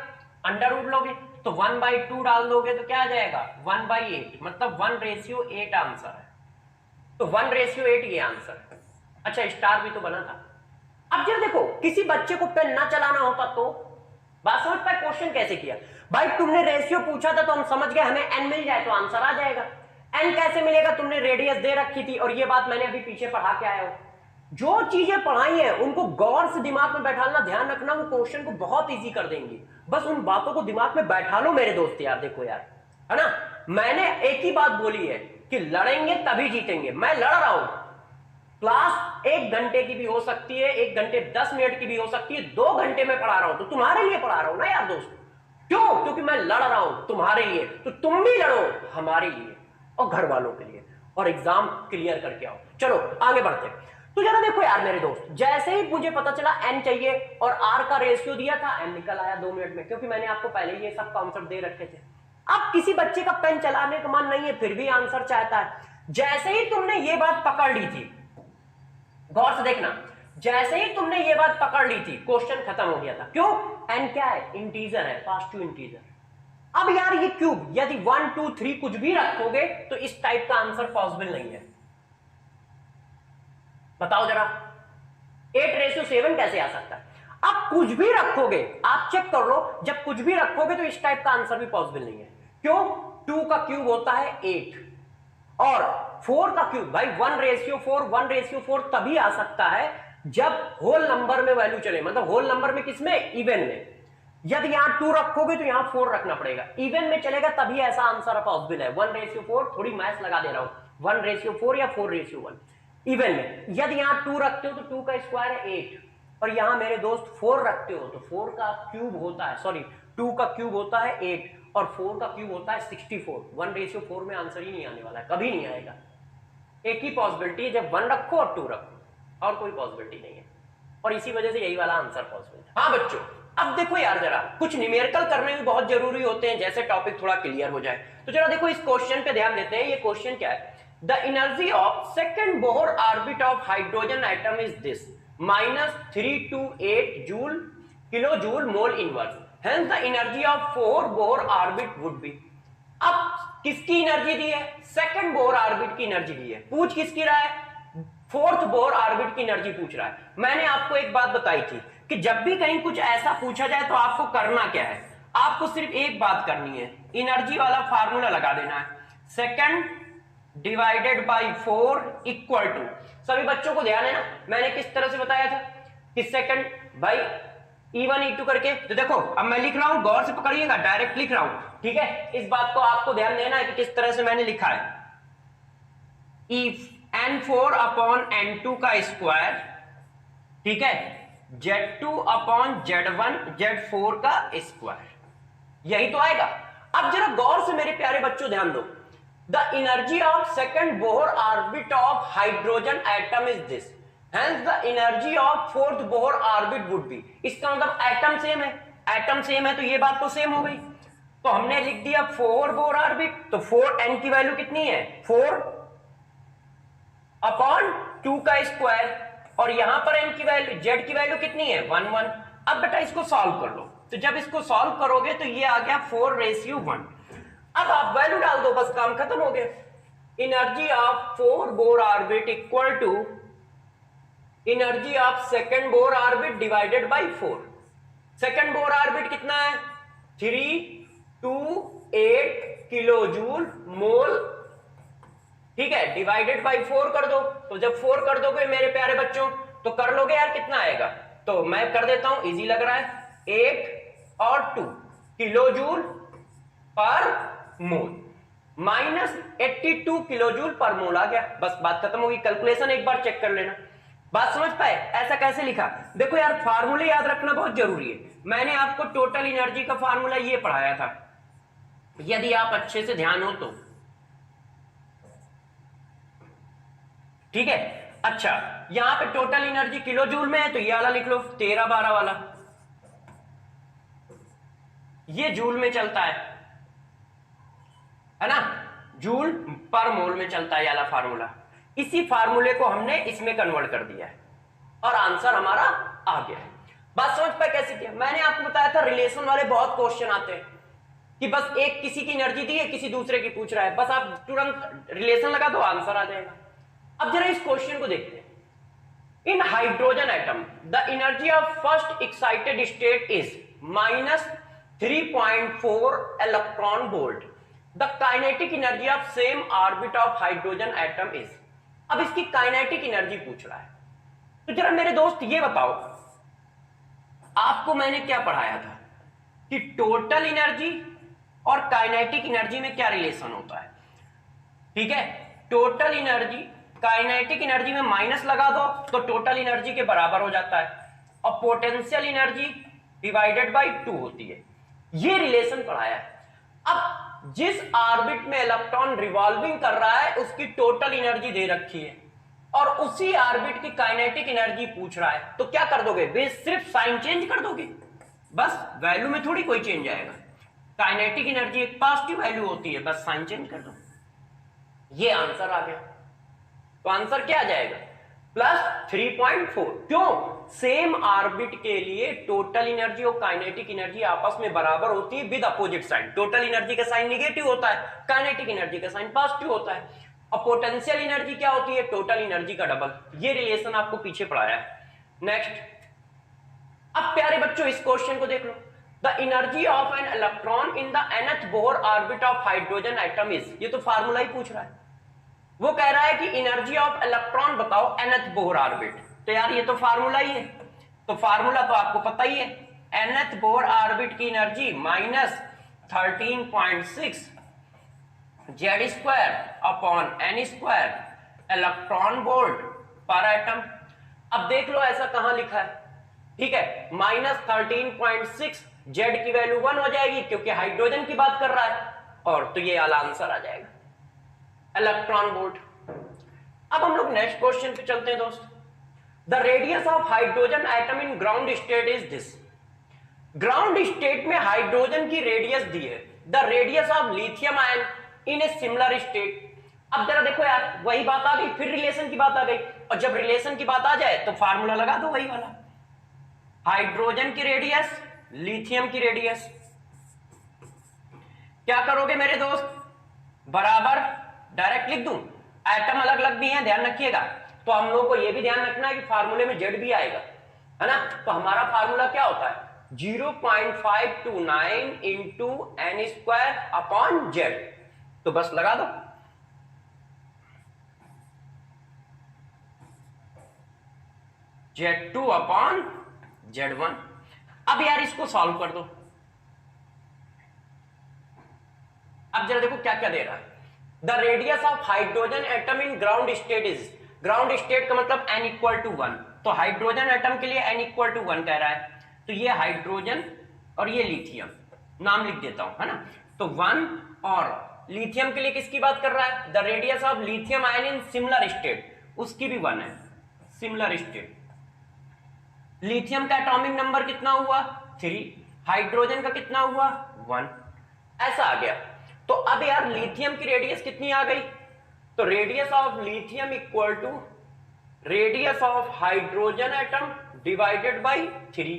अंडर रूट लोगे तो 1/2 डाल दोगे तो क्या आ जाएगा 1/8, मतलब 1:8 आंसर है। तो 1:8 ये आंसर है। अच्छा स्टार भी तो बना था। अब जब देखो किसी बच्चे को पेन ना चलाना होता तो बात समझ पाए, क्वेश्चन कैसे किया भाई, तुमने रेशियो पूछा था तो हम समझ गए हमें एन मिल जाए तो आंसर आ जाएगा। एन कैसे मिलेगा, तुमने रेडियस दे रखी थी और ये बात मैंने अभी पीछे पढ़ा के आया हूं। जो चीजें पढ़ाई है उनको गौर से दिमाग में बैठाना, ध्यान रखना, वो क्वेश्चन को बहुत इजी कर देंगी। बस उन बातों को दिमाग में बैठा लो मेरे दोस्त यार। देखो यार, है ना, मैंने एक ही बात बोली है कि लड़ेंगे तभी जीतेंगे। मैं लड़ रहा हूं, क्लास 1 घंटे की भी हो सकती है, 1 घंटे 10 मिनट की भी हो सकती है, 2 घंटे में पढ़ा रहा हूं तो तुम्हारे लिए पढ़ा रहा हूं ना यार दोस्त। क्यों? क्योंकि मैं लड़ रहा हूं तुम्हारे लिए, तो तुम भी लड़ो हमारे लिए और घर वालों के लिए, और एग्जाम क्लियर करके आओ। चलो आगे बढ़ते। तो जरा देखो यार मेरे दोस्त, जैसे ही मुझे पता चला एन चाहिए और आर का रेशियो दिया था, एन निकल आया 2 मिनट में, क्योंकि मैंने आपको पहले ही ये सब कॉन्सेप्ट दे रखे थे। अब किसी बच्चे का पेन चलाने का मन नहीं है फिर भी आंसर चाहता है। जैसे ही तुमने ये बात पकड़ ली थी, गौर से देखना, जैसे ही तुमने ये बात पकड़ ली थी क्वेश्चन खत्म हो गया था। क्यों? एन क्या है, इंटीजर है, पास टू इंटीजर। अब यार ये क्यूब यदि 1 2 3 कुछ भी रखोगे तो इस टाइप का आंसर पॉसिबल नहीं है। बताओ जरा 8:7 कैसे आ सकता है? अब कुछ भी रखोगे, आप चेक कर लो, जब कुछ भी रखोगे तो इस टाइप का आंसर भी पॉसिबल नहीं है। क्यों? 2 का क्यूब होता है 8 और 4 का क्यूब, भाई 1:4 तभी आ सकता है जब होल नंबर में वैल्यू चले, मतलब होल नंबर में, किसमें, इवन में। यदि यहां 2 रखोगे तो यहां 4 रखना पड़ेगा, इवन में चलेगा तभी ऐसा आंसर पॉसिबल है। 1:4, थोड़ी मैथ्स लगा दे रहा हूं, 1:4 या 4:1। इवन में यदि यहां 2 रखते हो तो 2 का स्क्वायर है 8, और यहां मेरे दोस्त 4 रखते हो तो 4 का क्यूब होता है, सॉरी 2 का क्यूब होता है 8 और 4 का क्यूब होता है 64। 1:4 में आंसर ही नहीं आने वाला है, कभी नहीं आएगा। एक ही पॉसिबिलिटी है, जब 1 रखो और 2 रखो, और कोई पॉसिबिलिटी नहीं है, और इसी वजह से यही वाला आंसर पॉसिबल है। हाँ बच्चों, अब देखो यार जरा कुछ न्यूमेरिकल करने भी बहुत जरूरी होते हैं, जैसे टॉपिक थोड़ा क्लियर हो जाए। तो जरा देखो इस क्वेश्चन पे ध्यान देते हैं। ये क्वेश्चन क्या है, the energy of second Bohr orbit of hydrogen atom is this -328 joule kilo joule mole inverse, hence the energy of 4 Bohr orbit would be. अब किसकी एनर्जी दी है, सेकंड बोर ऑर्बिट की एनर्जी दी है। पूछ किसकी रहा है, 4th बोर ऑर्बिट की एनर्जी पूछ रहा है। मैंने आपको एक बात बताई थी कि जब भी कहीं कुछ ऐसा पूछा जाए तो आपको करना क्या है, आपको सिर्फ एक बात करनी है, एनर्जी वाला फार्मूला लगा देना है, second divided by 4 equal to, सभी बच्चों को ध्यान है ना मैंने किस तरह से बताया था कि सेकंड बाई E1 E2 करके। तो देखो अब मैं लिख रहा हूं, गौर से पकड़िएगा, डायरेक्ट लिख रहा हूं, ठीक है। इस बात को आपको ध्यान देना है कि किस तरह से मैंने लिखा है, N4 अपॉन N2 का स्क्वायर, ठीक है, Z2 अपॉन Z1 Z4 का स्क्वायर, यही तो आएगा। अब जरा गौर से मेरे प्यारे बच्चों ध्यान दो, the energy of second Bohr orbit of hydrogen atom is this, hence the energy of 4th Bohr orbit would be. इसका मतलब एटम सेम है, एटम सेम है तो ये बात तो सेम हो गई। तो हमने लिख दिया 4 बोर ऑर्बिट, तो 4n की वैल्यू कितनी है, 4 अपॉन 2 का स्क्वायर, और यहां पर n की वैल्यू, z की वैल्यू कितनी है 1 1। अब बेटा इसको सॉल्व कर लो, तो जब इसको सॉल्व करोगे तो ये आ गया 4:1। अब आप वैल्यू डाल दो, बस काम खत्म हो गया। Energy of 4 Bohr orbit equal to energy of second Bohr orbit divided by 4। Second Bohr orbit कितना है 328 किलो जूल मोल, ठीक है, डिवाइडेड बाई 4 कर दो। तो जब 4 कर दोगे मेरे प्यारे बच्चों तो कर लोगे यार, कितना आएगा, तो मैं कर देता हूं, इजी लग रहा है, 8 और 2 किलो जूल पर मोल, -82 किलो जूल पर मोल आ गया। बस बात खत्म होगी। कैलकुलेशन एक बार चेक कर लेना। बात समझ पाए, ऐसा कैसे लिखा? देखो यार फार्मूले याद रखना बहुत जरूरी है। मैंने आपको टोटल एनर्जी का फार्मूला ये पढ़ाया था, यदि आप अच्छे से ध्यान हो तो, ठीक है। अच्छा यहां पे टोटल एनर्जी किलो जूल में है तो ये वाला लिख लो 13-12 वाला, ये जूल में चलता है ना, जूल पर मोल में चलता है ये वाला फार्मूला। इसी फार्मूले को हमने इसमें कन्वर्ट कर दिया है और आंसर हमारा आ गया है। बात समझ पाए कैसे किया? मैंने आपको बताया था रिलेशन वाले बहुत क्वेश्चन आते हैं कि बस एक किसी की एनर्जी दी है, किसी दूसरे की पूछ रहा है, बस आप तुरंत रिलेशन लगा दो आंसर आ जाएगा। अब जरा इस क्वेश्चन को देखते हैं। In hydrogen atom the energy of first excited state is -3.4 electron volt. The kinetic energy of same orbit of hydrogen atom is. अब इसकी काइनेटिक एनर्जी पूछ रहा है। तो जरा मेरे दोस्त ये बताओ, आपको मैंने क्या पढ़ाया था कि टोटल एनर्जी और काइनेटिक एनर्जी में क्या रिलेशन होता है? ठीक है, टोटल एनर्जी काइनेटिक एनर्जी में माइनस लगा दो तो टोटल एनर्जी के बराबर हो जाता है, और पोटेंशियल एनर्जी डिवाइडेड बाय 2 होती है। ये रिलेशन पढ़ाया है। अब जिस ऑर्बिट में इलेक्ट्रॉन रिवॉल्विंग कर रहा है उसकी टोटल एनर्जी दे रखी है और उसी ऑर्बिट की काइनेटिक एनर्जी पूछ रहा है, तो क्या कर दोगे? बेस सिर्फ साइन चेंज कर दोगे, बस वैल्यू में थोड़ी कोई चेंज आएगा। काइनेटिक एनर्जी एक पॉजिटिव वैल्यू होती है, बस साइन चेंज कर दो, ये आंसर आ गया। तो आंसर क्या आ जाएगा? +3.4। क्यों? सेम ऑर्बिट के लिए टोटल एनर्जी और काइनेटिक एनर्जी आपस में बराबर होती है with opposite sign. Total energy का साइन नेगेटिव होता है, काइनेटिक एनर्जी का साइन पॉजिटिव होता है। और पोटेंशियल एनर्जी क्या होती है? टोटल एनर्जी का डबल। ये रिलेशन आपको पीछे पढ़ाया है। नेक्स्ट, अब प्यारे बच्चों इस क्वेश्चन को देख लो। The energy of an electron in the nth Bohr orbit of hydrogen atom is. ये तो फार्मूला ही पूछ रहा है। वो कह रहा है कि एनर्जी ऑफ इलेक्ट्रॉन बताओ nth बोर ऑर्बिट। तो यार ये तो फार्मूला ही है, तो फार्मूला तो आपको पता ही है। nth बोर ऑर्बिट की energy -13.6 Z² upon n² electron volt पर एटम। अब देख लो ऐसा कहां लिखा है, ठीक है। -13.6 Z की वैल्यू 1 हो जाएगी क्योंकि हाइड्रोजन की बात कर रहा है, और तो ये वाला आंसर आ जाएगा इलेक्ट्रॉन वोल्ट। अब हम लोग नेक्स्ट क्वेश्चन पे चलते हैं दोस्त। The radius of hydrogen atom in ground state is this. Ground state में हाइड्रोजन की रेडियस दी है। The radius of lithium ion in a similar state. अब जरा देखो यार, वही बात आ गई, फिर रिलेशन की बात आ गई, और जब रिलेशन की बात आ जाए तो फार्मूला लगा दो वही वाला। हाइड्रोजन की रेडियस, लिथियम की रेडियस, क्या करोगे मेरे दोस्त? बराबर डायरेक्ट लिख दूं, एटम अलग अलग भी हैं, ध्यान रखिएगा। तो हम लोगों को यह भी ध्यान रखना है कि फार्मूले में जेड भी आएगा, है ना। तो हमारा फार्मूला क्या होता है? 0.529 इंटू n² अपॉन जेड। तो बस लगा दो, Z2 अपॉन Z1। अब यार इसको सॉल्व कर दो। अब जरा देखो क्या क्या दे रहा है। The radius of hydrogen atom in ground state is. Ground state का मतलब n = 1, तो हाइड्रोजन एटम के लिए n = 1 कह रहा है। तो ये हाइड्रोजन और ये लिथियम, नाम लिख देता हूं, है ना। तो 1, और लिथियम के लिए किसकी बात कर रहा है? The radius of lithium ion in similar state, उसकी भी 1 है, सिमिलर स्टेट। लिथियम का एटॉमिक नंबर कितना हुआ? 3। हाइड्रोजन का कितना हुआ? 1। ऐसा आ गया। तो अब यार लिथियम की रेडियस कितनी आ गई? तो radius of lithium equal to radius of hydrogen atom divided by 3।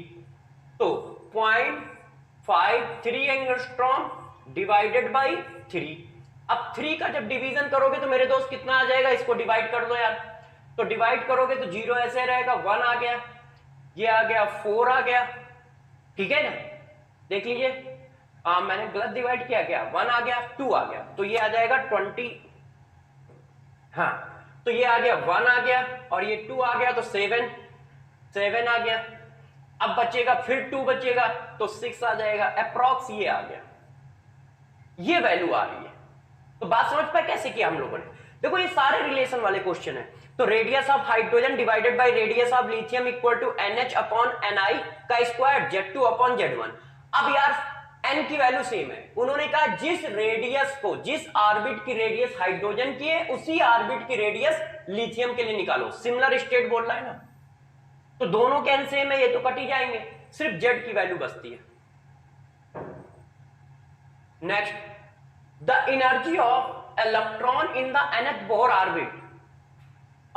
तो 0.53 एंगस्ट्रॉम डिवाइडेड बाय 3। अब 3 का जब डिवीजन करोगे तो मेरे दोस्त कितना आ जाएगा? इसको डिवाइड कर दो यार। तो डिवाइड करोगे तो 0 ऐसे रहेगा, 1 आ गया, ये आ गया 4 आ गया, ठीक है ना। देख लीजिए, मैंने गलत डिवाइड किया क्या? 1 आ गया, 2 आ गया, तो ये आ जाएगा 20। हाँ, तो ये आ गया 1 आ गया और ये 2 आ गया, तो 7 आ गया। अब बचेगा, फिर 2 बचेगा, तो 6 आ जाएगा अप्रॉक्स। ये आ गया, ये वैल्यू आ रही है। तो बात समझ पाए कैसे किया हम लोगों ने? देखो ये सारे रिलेशन वाले क्वेश्चन है। तो radius of hydrogen divided by radius of lithium equal to NH upon Ni का स्क्वायर Z2 अपॉन Z1। अब यार n की वैल्यू सेम है। उन्होंने कहा जिस रेडियस को, जिस ऑर्बिट की रेडियस हाइड्रोजन की है उसी ऑर्बिट की रेडियस लिथियम के लिए निकालो। सिमिलर स्टेट बोल रहा है ना, तो दोनों के n सेम है, ये तो कट ही जाएंगे, सिर्फ Z की वैल्यू बचती है। Next, the energy of electron in the nth Bohr orbit.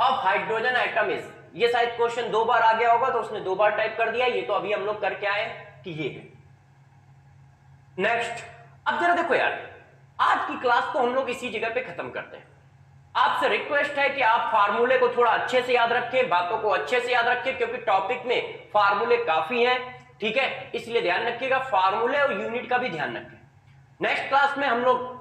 Of hydrogen atom is, ये शायद क्वेश्चन 2 बार आ गया होगा तो उसने 2 बार टाइप कर दिया, ये तो अभी हम लोग करके आए कि ये है। नेक्स्ट, अब जरा देखो यार, आज की क्लास को हम लोग इसी जगह पे खत्म करते हैं। आपसे रिक्वेस्ट है कि आप फार्मूले को थोड़ा अच्छे से याद रखें, बातों को अच्छे से याद रखें, क्योंकि टॉपिक में फार्मूले काफी हैं, ठीक है, इसलिए ध्यान रखिएगा, फार्मूले और यूनिट का भी ध्यान रखें। नेक्स्ट क्लास में हम लोग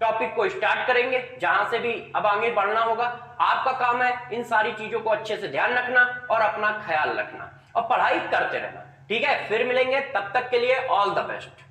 टॉपिक को स्टार्ट करेंगे, जहां से भी अब आगे बढ़ना होगा। आपका काम है इन सारी चीजों को अच्छे से ध्यान रखना और अपना ख्याल रखना और पढ़ाई करते रहना, ठीक है। फिर मिलेंगे, तब तक के लिए ऑल द बेस्ट।